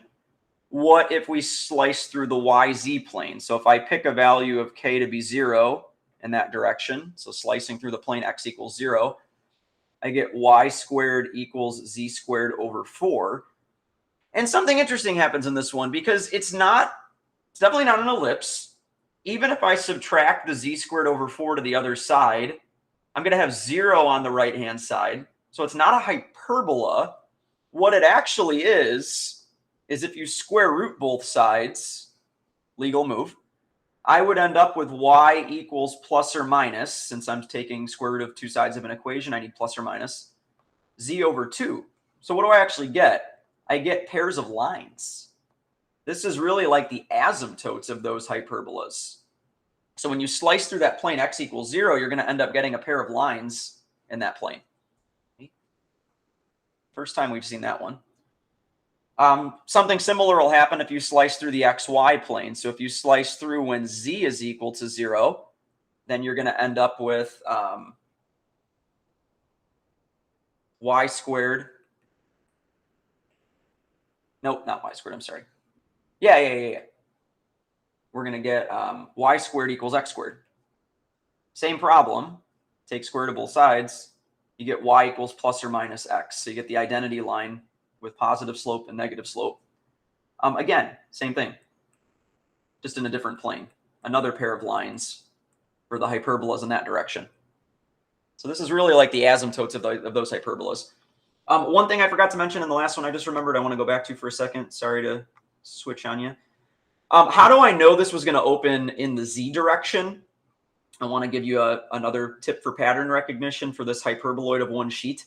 What if we slice through the YZ plane? So if I pick a value of k to be 0 in that direction, so slicing through the plane x equals 0, I get y squared equals z squared over 4. And something interesting happens in this one, because it's definitely not an ellipse. Even if I subtract the z squared over 4 to the other side, I'm going to have 0 on the right-hand side. So it's not a hyperbola. What it actually is if you square root both sides, legal move, I would end up with y equals plus or minus, since I'm taking square root of two sides of an equation, I need plus or minus, z over 2. So what do I actually get? I get pairs of lines. This is really like the asymptotes of those hyperbolas. So when you slice through that plane x equals 0, you're going to end up getting a pair of lines in that plane. First time we've seen that one. Something similar will happen if you slice through the xy plane. So if you slice through when z is equal to 0, then you're going to end up with y squared. Nope, not y squared. I'm sorry. Yeah. We're going to get y squared equals x squared. Same problem. Take square root of both sides. You get y equals plus or minus x. So you get the identity line with positive slope and negative slope. Again, same thing, just in a different plane. Another pair of lines for the hyperbolas in that direction. So this is really like the asymptotes of those hyperbolas. One thing I forgot to mention in the last one, I just remembered I want to go back to for a second. Sorry to switch on you. How do I know this was going to open in the z direction? I want to give you another tip for pattern recognition for this hyperboloid of one sheet.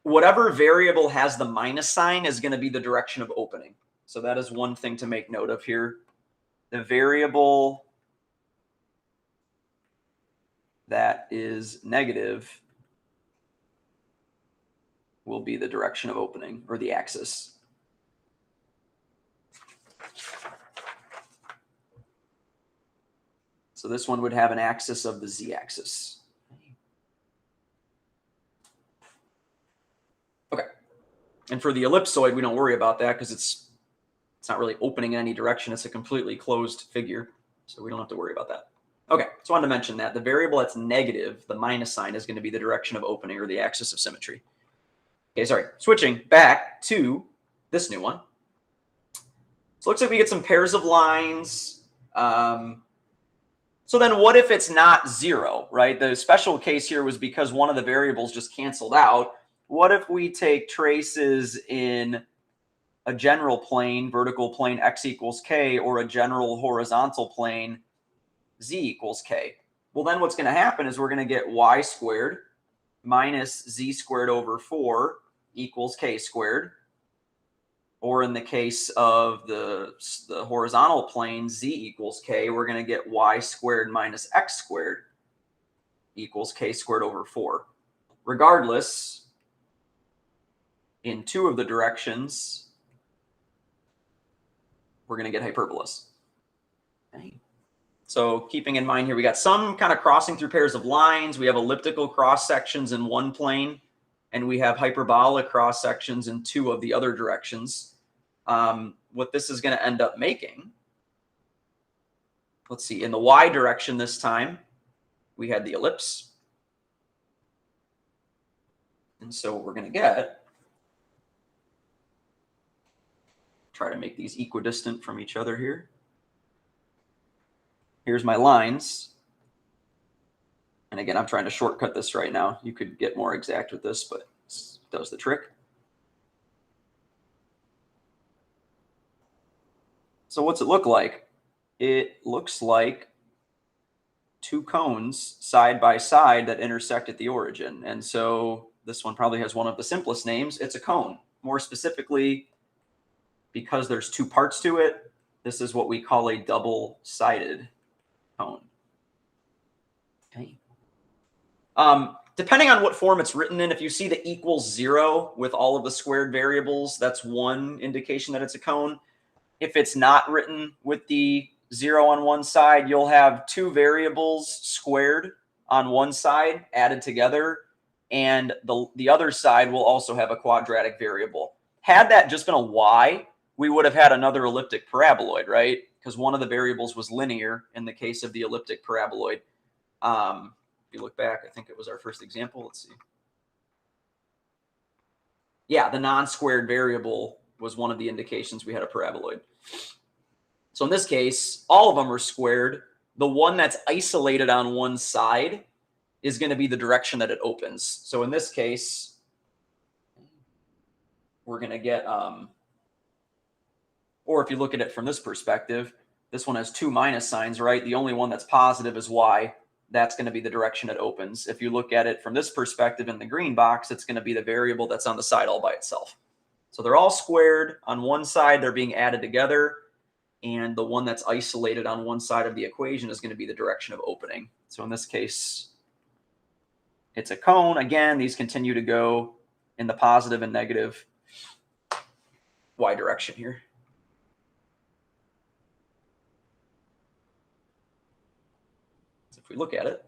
Whatever variable has the minus sign is going to be the direction of opening. So that is one thing to make note of here. The variable that is negative will be the direction of opening, or the axis. So this one would have an axis of the z-axis. Okay. And for the ellipsoid, we don't worry about that because it's not really opening in any direction. It's a completely closed figure, so we don't have to worry about that. Okay, so I wanted to mention that. The variable that's negative, the minus sign, is going to be the direction of opening, or the axis of symmetry. Okay, sorry. Switching back to this new one. So it looks like we get some pairs of lines. So then what if it's not 0, right? The special case here was because one of the variables just canceled out. What if we take traces in a general plane, vertical plane x equals k, or a general horizontal plane z equals k? Well, then what's going to happen is we're going to get y squared minus z squared over 4 equals k squared. Or in the case of the horizontal plane, z equals k, we're going to get y squared minus x squared equals k squared over 4. Regardless, in two of the directions, we're going to get hyperbolas. Okay. So keeping in mind here, we got some kind of crossing through pairs of lines. We have elliptical cross sections in one plane, and we have hyperbolic cross sections in two of the other directions. What this is going to end up making, let's see, in the y direction this time, we had the ellipse. And so what we're going to get, try to make these equidistant from each other here. Here's my lines. And again, I'm trying to shortcut this right now. You could get more exact with this, but this does the trick. So what's it look like? It looks like two cones side by side that intersect at the origin. And so this one probably has one of the simplest names. It's a cone. More specifically, because there's two parts to it, this is what we call a double-sided cone. Okay. Depending on what form it's written in, if you see the equals 0 with all of the squared variables, that's one indication that it's a cone. If it's not written with the 0 on one side, you'll have two variables squared on one side added together, and the other side will also have a quadratic variable. Had that just been a y, we would have had another elliptic paraboloid, right? Because one of the variables was linear in the case of the elliptic paraboloid. If you look back, I think it was our first example. Let's see. Yeah, the non-squared variable was one of the indications we had a paraboloid. So in this case, all of them are squared. The one that's isolated on one side is going to be the direction that it opens. So in this case, we're going to get, or if you look at it from this perspective, This one has two minus signs, right? The only one that's positive is y. That's going to be the direction it opens. If you look at it from this perspective in the green box, it's going to be the variable that's on the side all by itself. So they're all squared. On one side, they're being added together. And the one that's isolated on one side of the equation is going to be the direction of opening. So in this case, it's a cone. Again, these continue to go in the positive and negative y direction here. So if we look at it,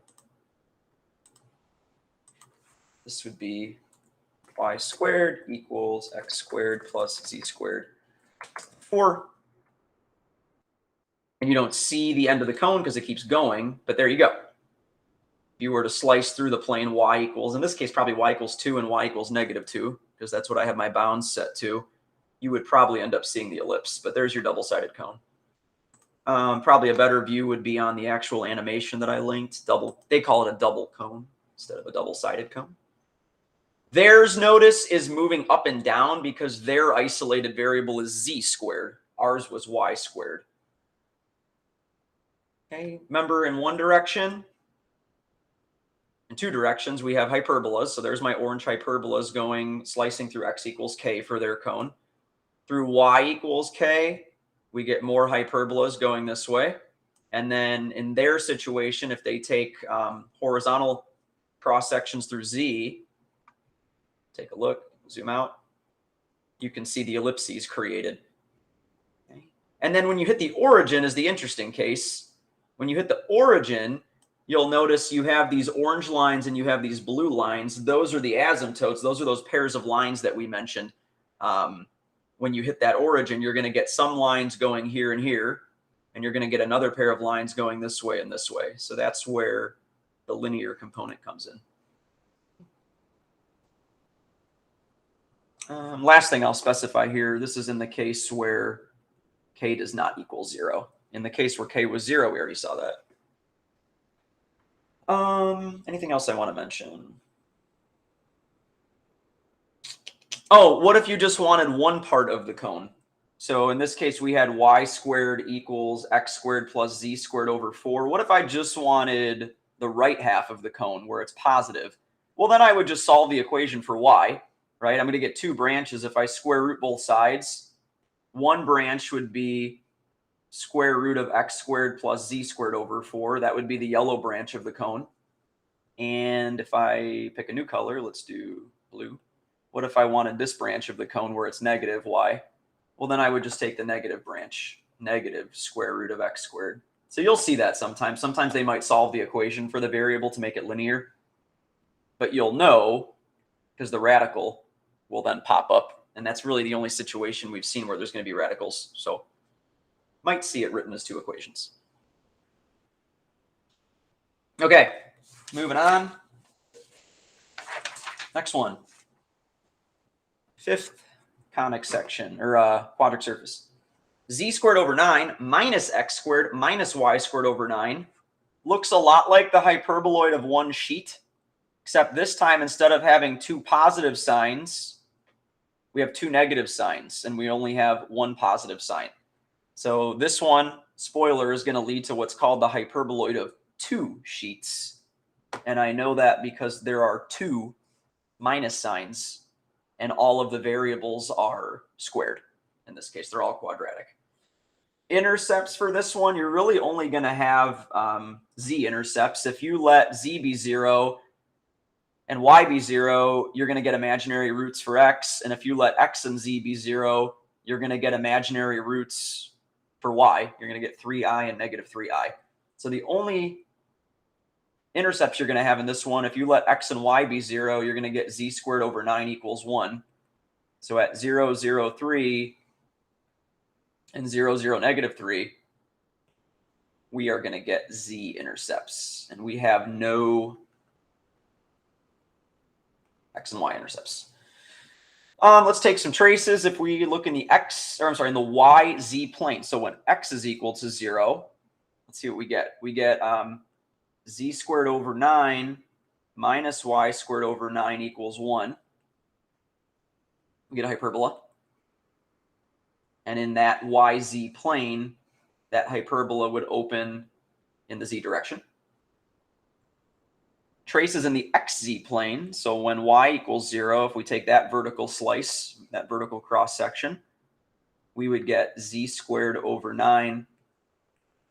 this would be y squared equals x squared plus z squared 4. And you don't see the end of the cone because it keeps going, but there you go. If you were to slice through the plane y equals, in this case, probably y equals 2 and y equals -2, because that's what I have my bounds set to, you would probably end up seeing the ellipse. But there's your double-sided cone. Probably a better view would be on the actual animation that I linked. They call it a double cone instead of a double-sided cone. Theirs, notice, is moving up and down because their isolated variable is z squared. Ours was y squared. Okay, remember in one direction, in two directions, we have hyperbolas. So there's my orange hyperbolas going, slicing through x equals k for their cone. Through y equals k, we get more hyperbolas going this way. And then in their situation, if they take horizontal cross sections through z, take a look, zoom out, you can see the ellipses created. Okay. And then when you hit the origin is the interesting case. When you hit the origin, you'll notice you have these orange lines and you have these blue lines. Those are the asymptotes. Those are those pairs of lines that we mentioned. When you hit that origin, you're going to get some lines going here and here, and you're going to get another pair of lines going this way and this way. So that's where the linear component comes in. Last thing I'll specify here, this is in the case where k does not equal 0. In the case where k was 0, we already saw that. Anything else I want to mention? Oh, what if you just wanted one part of the cone? So in this case, we had y squared equals x squared plus z squared over 4. What if I just wanted the right half of the cone where it's positive? Well, then I would just solve the equation for y, right? I'm going to get two branches. If I square root both sides, one branch would be square root of x squared plus z squared over 4. That would be the yellow branch of the cone. And if I pick a new color, let's do blue. What if I wanted this branch of the cone where it's negative y? Well, then I would just take the negative branch, negative square root of x squared. So you'll see that sometimes. Sometimes they might solve the equation for the variable to make it linear. But you'll know because the radical will then pop up. And that's really the only situation we've seen where there's going to be radicals. So might see it written as two equations. Okay, moving on. Next one. Fifth conic section, or quadric surface. Z squared over 9 minus x squared minus y squared over 9 looks a lot like the hyperboloid of one sheet, except this time instead of having two positive signs, we have two negative signs, and we only have one positive sign. So this one, spoiler, is going to lead to what's called the hyperboloid of two sheets. And I know that because there are two minus signs and all of the variables are squared. In this case, they're all quadratic. Intercepts for this one, you're really only going to have z-intercepts. If you let z be 0 and y be 0, you're going to get imaginary roots for x. And if you let x and z be 0, you're going to get imaginary roots for y. You're going to get 3i and -3i. So the only intercepts you're going to have in this one, if you let x and y be 0, you're going to get z squared over 9 equals 1. So at 0, 0, 3 and 0, 0, -3, we are going to get z-intercepts. And we have no x and y intercepts. Let's take some traces. If we look in the in the y-z plane. So when x is equal to 0, let's see what we get. We get z squared over 9 minus y squared over 9 equals 1. We get a hyperbola. And in that yz plane, that hyperbola would open in the z direction. Trace is in the xz plane. So when y equals 0, if we take that vertical slice, that vertical cross section, we would get z squared over 9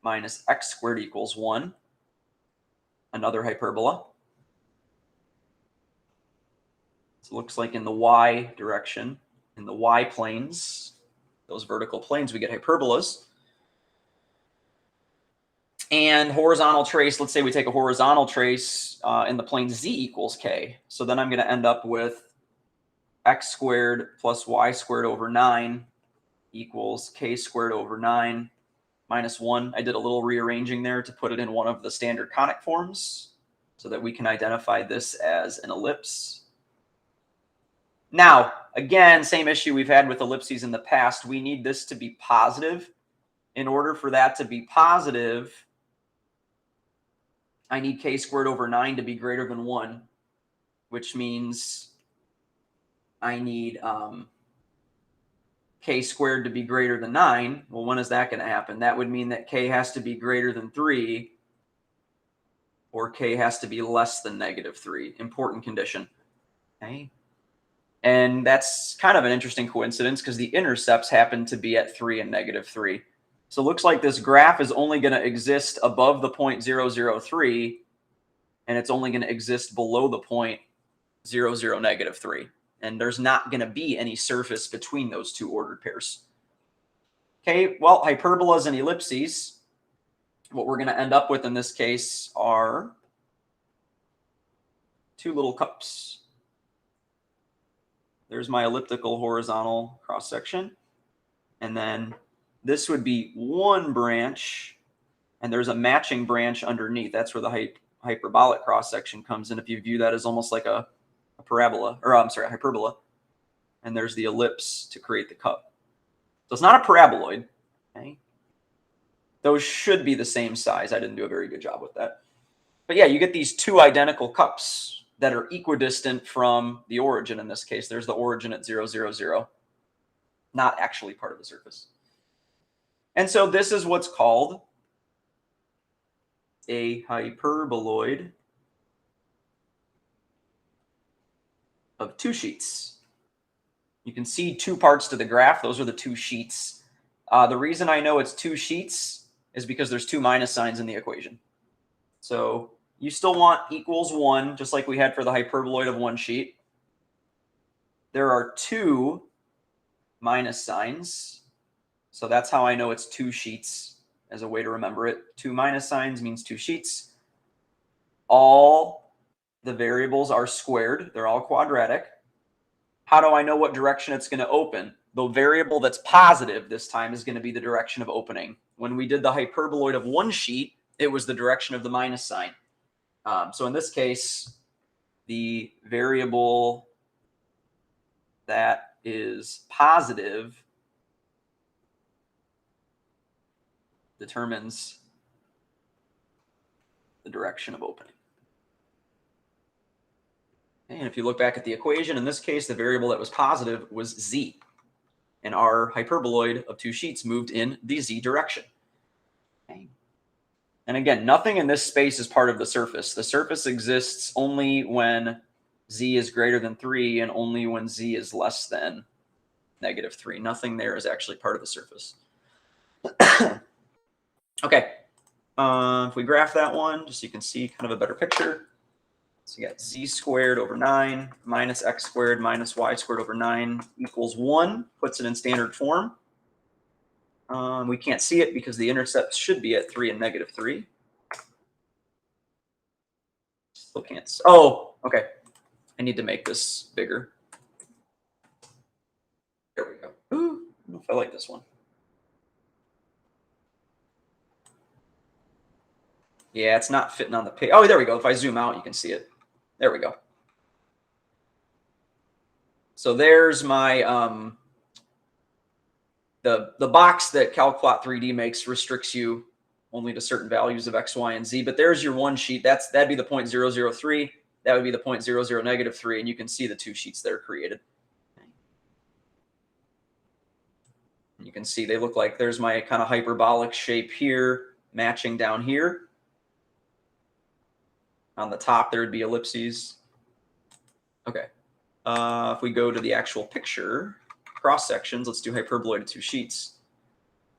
minus x squared equals 1, another hyperbola. So it looks like in the y direction, in the y planes, those vertical planes, we get hyperbolas. And horizontal trace, let's say we take a horizontal trace in the plane z equals k. So then I'm going to end up with x squared plus y squared over 9 equals k squared over 9 minus 1. I did a little rearranging there to put it in one of the standard conic forms so that we can identify this as an ellipse. Now, again, same issue we've had with ellipses in the past. We need this to be positive. In order for that to be positive, I need k squared over 9 to be greater than 1, which means I need k squared to be greater than 9. Well, when is that going to happen? That would mean that k has to be greater than 3, or k has to be less than -3. Important condition. Okay. And that's kind of an interesting coincidence because the intercepts happen to be at 3 and -3. So it looks like this graph is only going to exist above the point 0, 0, 3, and it's only going to exist below the point 0, 0, -3. And there's not going to be any surface between those two ordered pairs. Okay, well, hyperbolas and ellipses, what we're going to end up with in this case are two little cups. There's my elliptical horizontal cross section. And then this would be one branch, and there's a matching branch underneath. That's where the hyperbolic cross section comes in. If you view that as almost like a parabola, or I'm sorry, a hyperbola. And there's the ellipse to create the cup. So it's not a paraboloid. Okay. Those should be the same size. I didn't do a very good job with that. But yeah, you get these two identical cups that are equidistant from the origin. In this case, there's the origin at 0, 0, 0, not actually part of the surface. And so this is what's called a hyperboloid of two sheets. You can see two parts to the graph. Those are the two sheets. The reason I know it's two sheets is because there's two minus signs in the equation. So you still want equals 1, just like we had for the hyperboloid of one sheet. There are two minus signs. So that's how I know it's two sheets as a way to remember it. Two minus signs means two sheets. All the variables are squared. They're all quadratic. How do I know what direction it's going to open? The variable that's positive this time is going to be the direction of opening. When we did the hyperboloid of one sheet, it was the direction of the minus sign. So in this case, the variable that is positive determines the direction of opening. And if you look back at the equation, in this case, the variable that was positive was z. And our hyperboloid of two sheets moved in the z direction. Okay. And again, nothing in this space is part of the surface. The surface exists only when z is greater than 3 and only when z is less than -3. Nothing there is actually part of the surface. Okay. If we graph that one, just so you can see kind of a better picture. So you got z squared over 9 minus x squared minus y squared over 9 equals 1. Puts it in standard form. We can't see it because the intercepts should be at 3 and -3. Still can't. Oh, okay. I need to make this bigger. There we go. Ooh, I don't know if I like this one. Yeah, it's not fitting on the page. Oh, there we go. If I zoom out, you can see it. There we go. So there's my the box that CalClot 3D makes restricts you only to certain values of x, y, and z. But there's your one sheet. That'd be the point 0, 0, 3. That would be the point 0, 0, -3, and you can see the two sheets that are created. You can see they look like there's my kind of hyperbolic shape here, matching down here. On the top, there would be ellipses. Okay. If we go to the actual picture, cross sections, let's do hyperboloid of two sheets.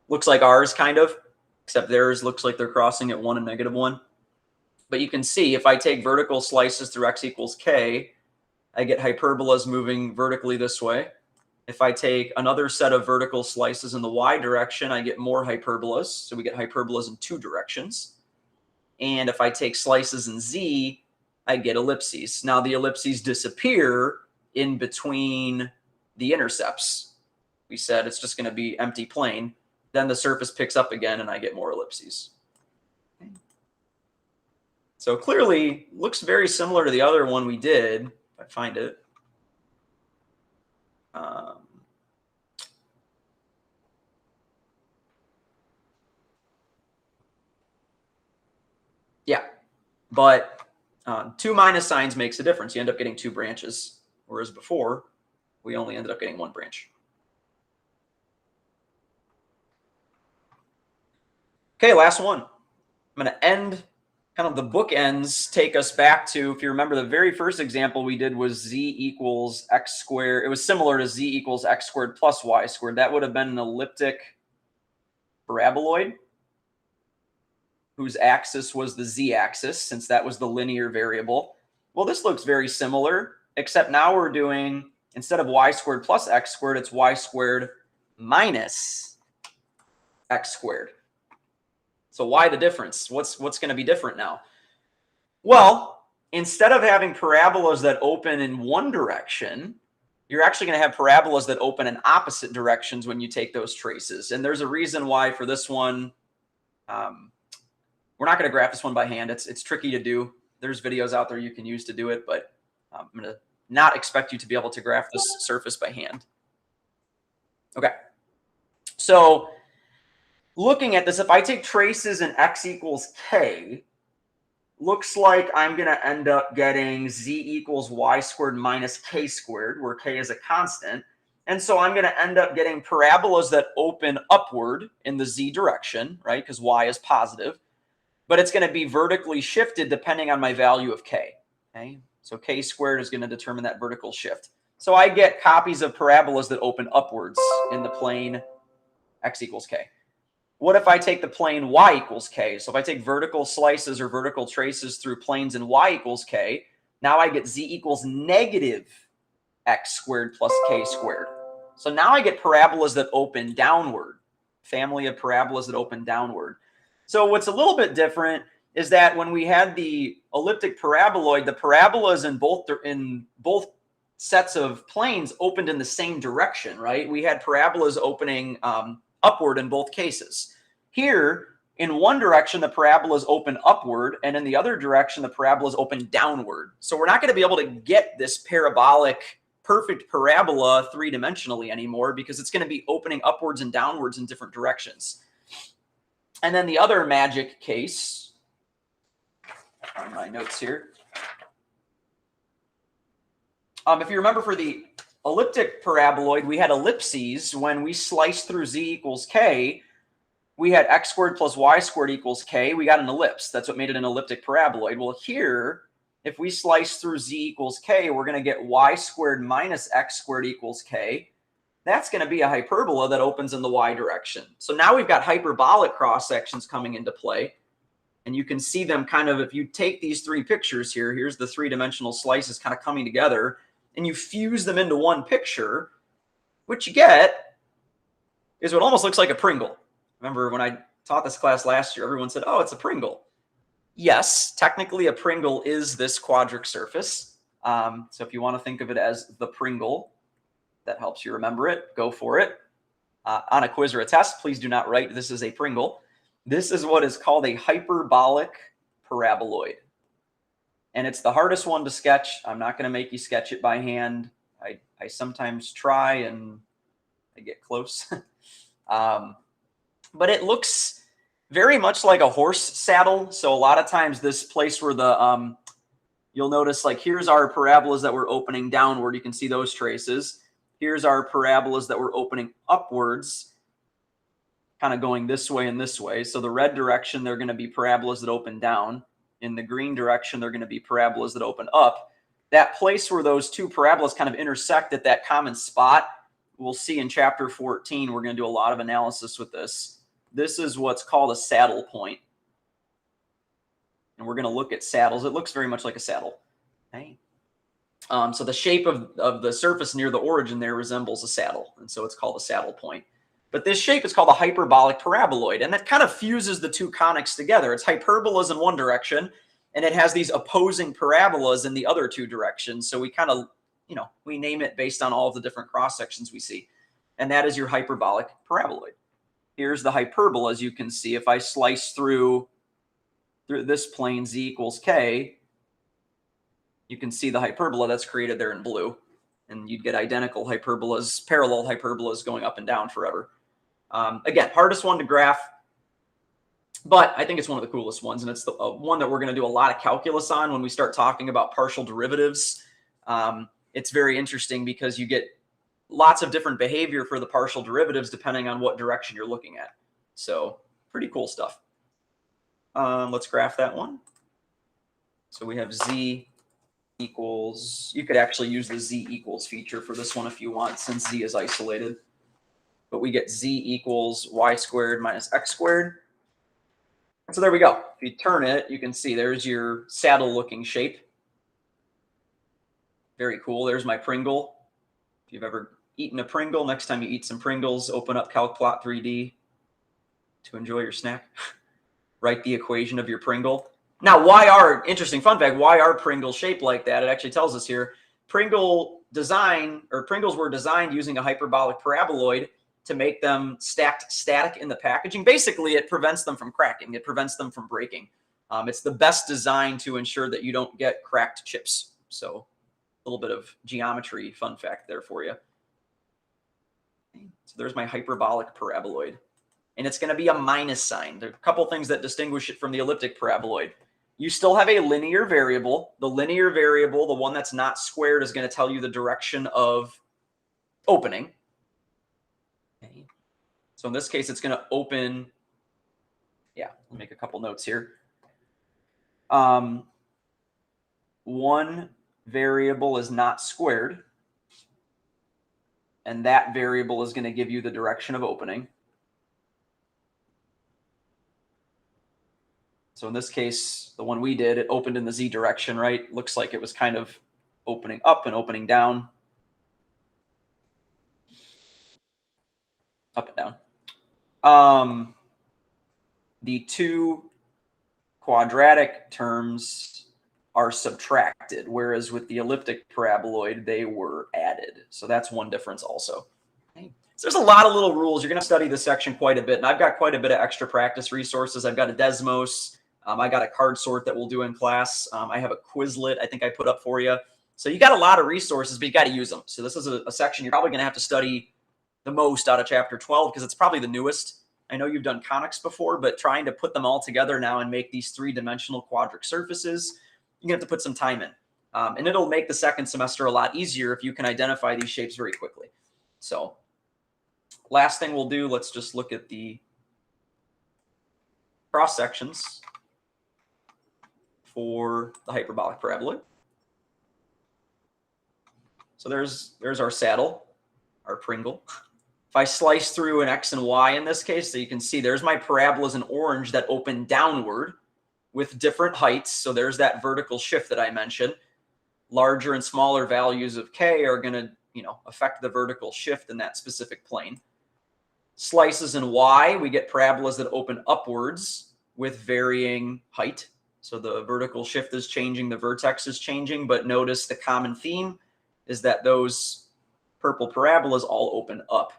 Looks like ours, kind of, except theirs looks like they're crossing at 1 and -1. But you can see if I take vertical slices through x equals k, I get hyperbolas moving vertically this way. If I take another set of vertical slices in the y direction, I get more hyperbolas. So we get hyperbolas in 2 directions. And if I take slices in z, I get ellipses. Now the ellipses disappear in between the intercepts. We said it's just going to be empty plane. Then the surface picks up again and I get more ellipses. Okay. So clearly looks very similar to the other one we did, if I find it. Yeah, but 2 minus signs makes a difference. You end up getting 2 branches, whereas before we only ended up getting 1 branch. Okay, last one. I'm going to end kind of the bookends, take us back to, if you remember, the very first example we did was z equals x squared. It was similar to z equals x squared plus y squared. That would have been an elliptic paraboloid whose axis was the z-axis, since that was the linear variable. Well, this looks very similar, except now we're doing, instead of y squared plus x squared, it's y squared minus x squared. So why the difference? What's going to be different now? Well, instead of having parabolas that open in one direction, you're actually going to have parabolas that open in opposite directions when you take those traces. And there's a reason why for this one, we're not going to graph this one by hand. It's tricky to do. There's videos out there you can use to do it, but I'm going to not expect you to be able to graph this surface by hand. Okay. So looking at this, if I take traces in x equals k, looks like I'm going to end up getting z equals y squared minus k squared, where k is a constant. And so I'm going to end up getting parabolas that open upward in the z direction, right? Because y is positive. But it's going to be vertically shifted depending on my value of k. Okay, so k squared is going to determine that vertical shift. So I get copies of parabolas that open upwards in the plane x equals k. What if I take the plane y equals k? So if I take vertical slices or vertical traces through planes in y equals k, now I get z equals negative x squared plus k squared. So now I get parabolas that open downward, family of parabolas that open downward. So what's a little bit different is that when we had the elliptic paraboloid, the parabolas in both sets of planes opened in the same direction, right? We had parabolas opening upward in both cases. Here, in one direction, the parabolas open upward, and in the other direction, the parabolas open downward. So we're not going to be able to get this parabolic, perfect parabola three-dimensionally anymore because it's going to be opening upwards and downwards in different directions. And then the other magic case, on my notes here. If you remember for the elliptic paraboloid, we had ellipses. When we sliced through z equals k, we had x squared plus y squared equals k. We got an ellipse. That's what made it an elliptic paraboloid. Well, here, if we slice through z equals k, we're going to get y squared minus x squared equals k. That's going to be a hyperbola that opens in the y direction. So now we've got hyperbolic cross sections coming into play. And you can see them kind of, if you take these 3 pictures here, here's the 3-dimensional slices kind of coming together, and you fuse them into one picture, what you get is what almost looks like a Pringle. Remember when I taught this class last year, everyone said, oh, it's a Pringle. Yes, technically a Pringle is this quadric surface. So if you want to think of it as the Pringle, that helps you remember it, go for it. On a quiz or a test, please do not write this is a Pringle. This is what is called a hyperbolic paraboloid. And it's the hardest one to sketch. I'm not going to make you sketch it by hand. I sometimes try and I get close. But it looks very much like a horse saddle. So a lot of times this place where the, you'll notice like here's our parabolas that we're opening downward. You can see those traces. Here's our parabolas that we're opening upwards. kind of going this way and this way. So the red direction, they're going to be parabolas that open down. In the green direction, they're going to be parabolas that open up. That place where those two parabolas kind of intersect at that common spot, we'll see in chapter 14, we're going to do a lot of analysis with this. This is what's called a saddle point. And we're going to look at saddles. It looks very much like a saddle. Okay. So the shape of the surface near the origin there resembles a saddle. And so it's called a saddle point. But this shape is called a hyperbolic paraboloid. And that kind of fuses the two conics together. It's hyperbolas in one direction, and it has these opposing parabolas in the other two directions. So we kind of, we name it based on all of the different cross sections we see. And that is your hyperbolic paraboloid. Here's the hyperbola, as you can see. If I slice through this plane, z equals k, you can see the hyperbola that's created there in blue. And you'd get identical hyperbolas, parallel hyperbolas going up and down forever. Again, hardest one to graph, but I think it's one of the coolest ones. And it's the one that we're going to do a lot of calculus on when we start talking about partial derivatives. It's very interesting because you get lots of different behavior for the partial derivatives depending on what direction you're looking at. So pretty cool stuff. Let's graph that one. So we have z equals, you could actually use the z equals feature for this one if you want, since z is isolated. But we get z equals y squared minus x squared. So there we go. If you turn it, you can see there's your saddle-looking shape. Very cool. There's my Pringle. If you've ever eaten a Pringle, next time you eat some Pringles, open up CalcPlot 3D to enjoy your snack. Write the equation of your Pringle. Now, interesting fun fact, why are Pringles shaped like that? It actually tells us here, Pringles were designed using a hyperbolic paraboloid to make them static in the packaging. Basically, it prevents them from cracking. It prevents them from breaking. It's the best design to ensure that you don't get cracked chips. So a little bit of geometry fun fact there for you. So there's my hyperbolic paraboloid. And it's going to be a minus sign. There are a couple things that distinguish it from the elliptic paraboloid. You still have a linear variable. The linear variable, the one that's not squared, is going to tell you the direction of opening. Okay. So in this case, it's going to open. Yeah, I'll make a couple notes here. One variable is not squared. And that variable is going to give you the direction of opening. So in this case, the one we did, it opened in the z direction, right? Looks like it was kind of opening up and opening down. Up and down. The two quadratic terms are subtracted, whereas with the elliptic paraboloid, they were added. So that's one difference also. Okay. So there's a lot of little rules. You're going to study this section quite a bit, and I've got quite a bit of extra practice resources. I've got a Desmos. I got a card sort that we'll do in class. I have a Quizlet I think I put up for you. So you got a lot of resources, but you got to use them. So this is a section you're probably going to have to study the most out of chapter 12 because it's probably the newest. I know you've done conics before, but trying to put them all together now and make these three-dimensional quadric surfaces, you're going to have to put some time in. And it'll make the second semester a lot easier if you can identify these shapes very quickly. So last thing we'll do, let's just look at the cross sections for the hyperbolic paraboloid. So there's our saddle, our Pringle. If I slice through an X and Y in this case, so you can see there's my parabolas in orange that open downward with different heights. So there's that vertical shift that I mentioned. Larger and smaller values of K are going to, affect the vertical shift in that specific plane. Slices in Y, we get parabolas that open upwards with varying height. So the vertical shift is changing, the vertex is changing, but notice the common theme is that those purple parabolas all open up.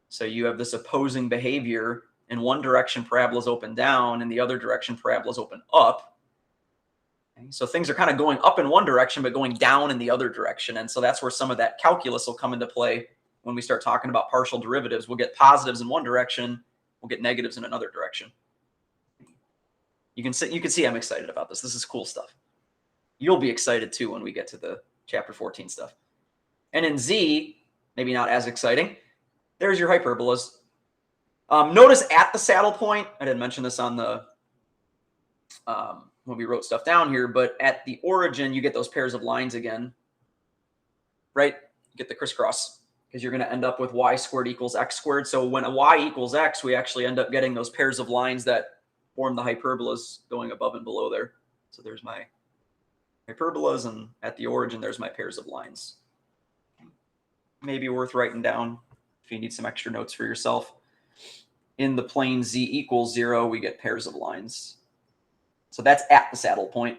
So you have this opposing behavior. In one direction, parabolas open down, in the other direction, parabolas open up. Okay? So things are kind of going up in one direction, but going down in the other direction. And so that's where some of that calculus will come into play when we start talking about partial derivatives. We'll get positives in one direction, we'll get negatives in another direction. You can see I'm excited about this. This is cool stuff. You'll be excited too when we get to the chapter 14 stuff. And in Z, maybe not as exciting, there's your hyperbolas. Notice at the saddle point, I didn't mention this on the when we wrote stuff down here, but at the origin, you get those pairs of lines again, right? You get the crisscross because you're going to end up with y squared equals x squared. So when a y equals x, we actually end up getting those pairs of lines that form the hyperbolas going above and below there. So there's my hyperbolas, and at the origin, there's my pairs of lines. Maybe worth writing down if you need some extra notes for yourself. In the plane z equals 0, we get pairs of lines. So that's at the saddle point.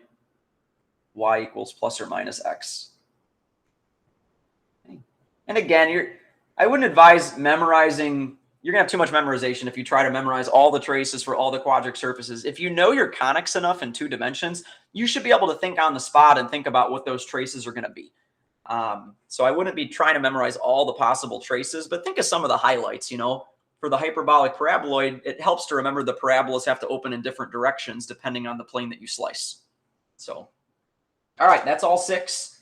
Y equals plus or minus x. And again, I wouldn't advise memorizing. You're going to have too much memorization if you try to memorize all the traces for all the quadric surfaces. If you know your conics enough in 2 dimensions, you should be able to think on the spot and think about what those traces are going to be. So I wouldn't be trying to memorize all the possible traces, but think of some of the highlights. For the hyperbolic paraboloid, it helps to remember the parabolas have to open in different directions depending on the plane that you slice. So, all right, that's all 6.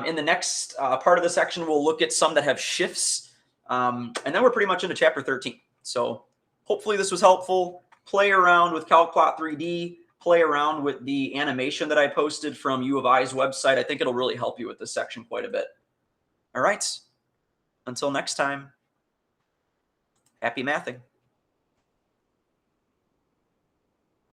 In the next part of the section, we'll look at some that have shifts, and then we're pretty much into chapter 13. So hopefully this was helpful. Play around with CalcPlot 3D. Play around with the animation that I posted from U of I's website. I think it'll really help you with this section quite a bit. All right, until next time. Happy mathing.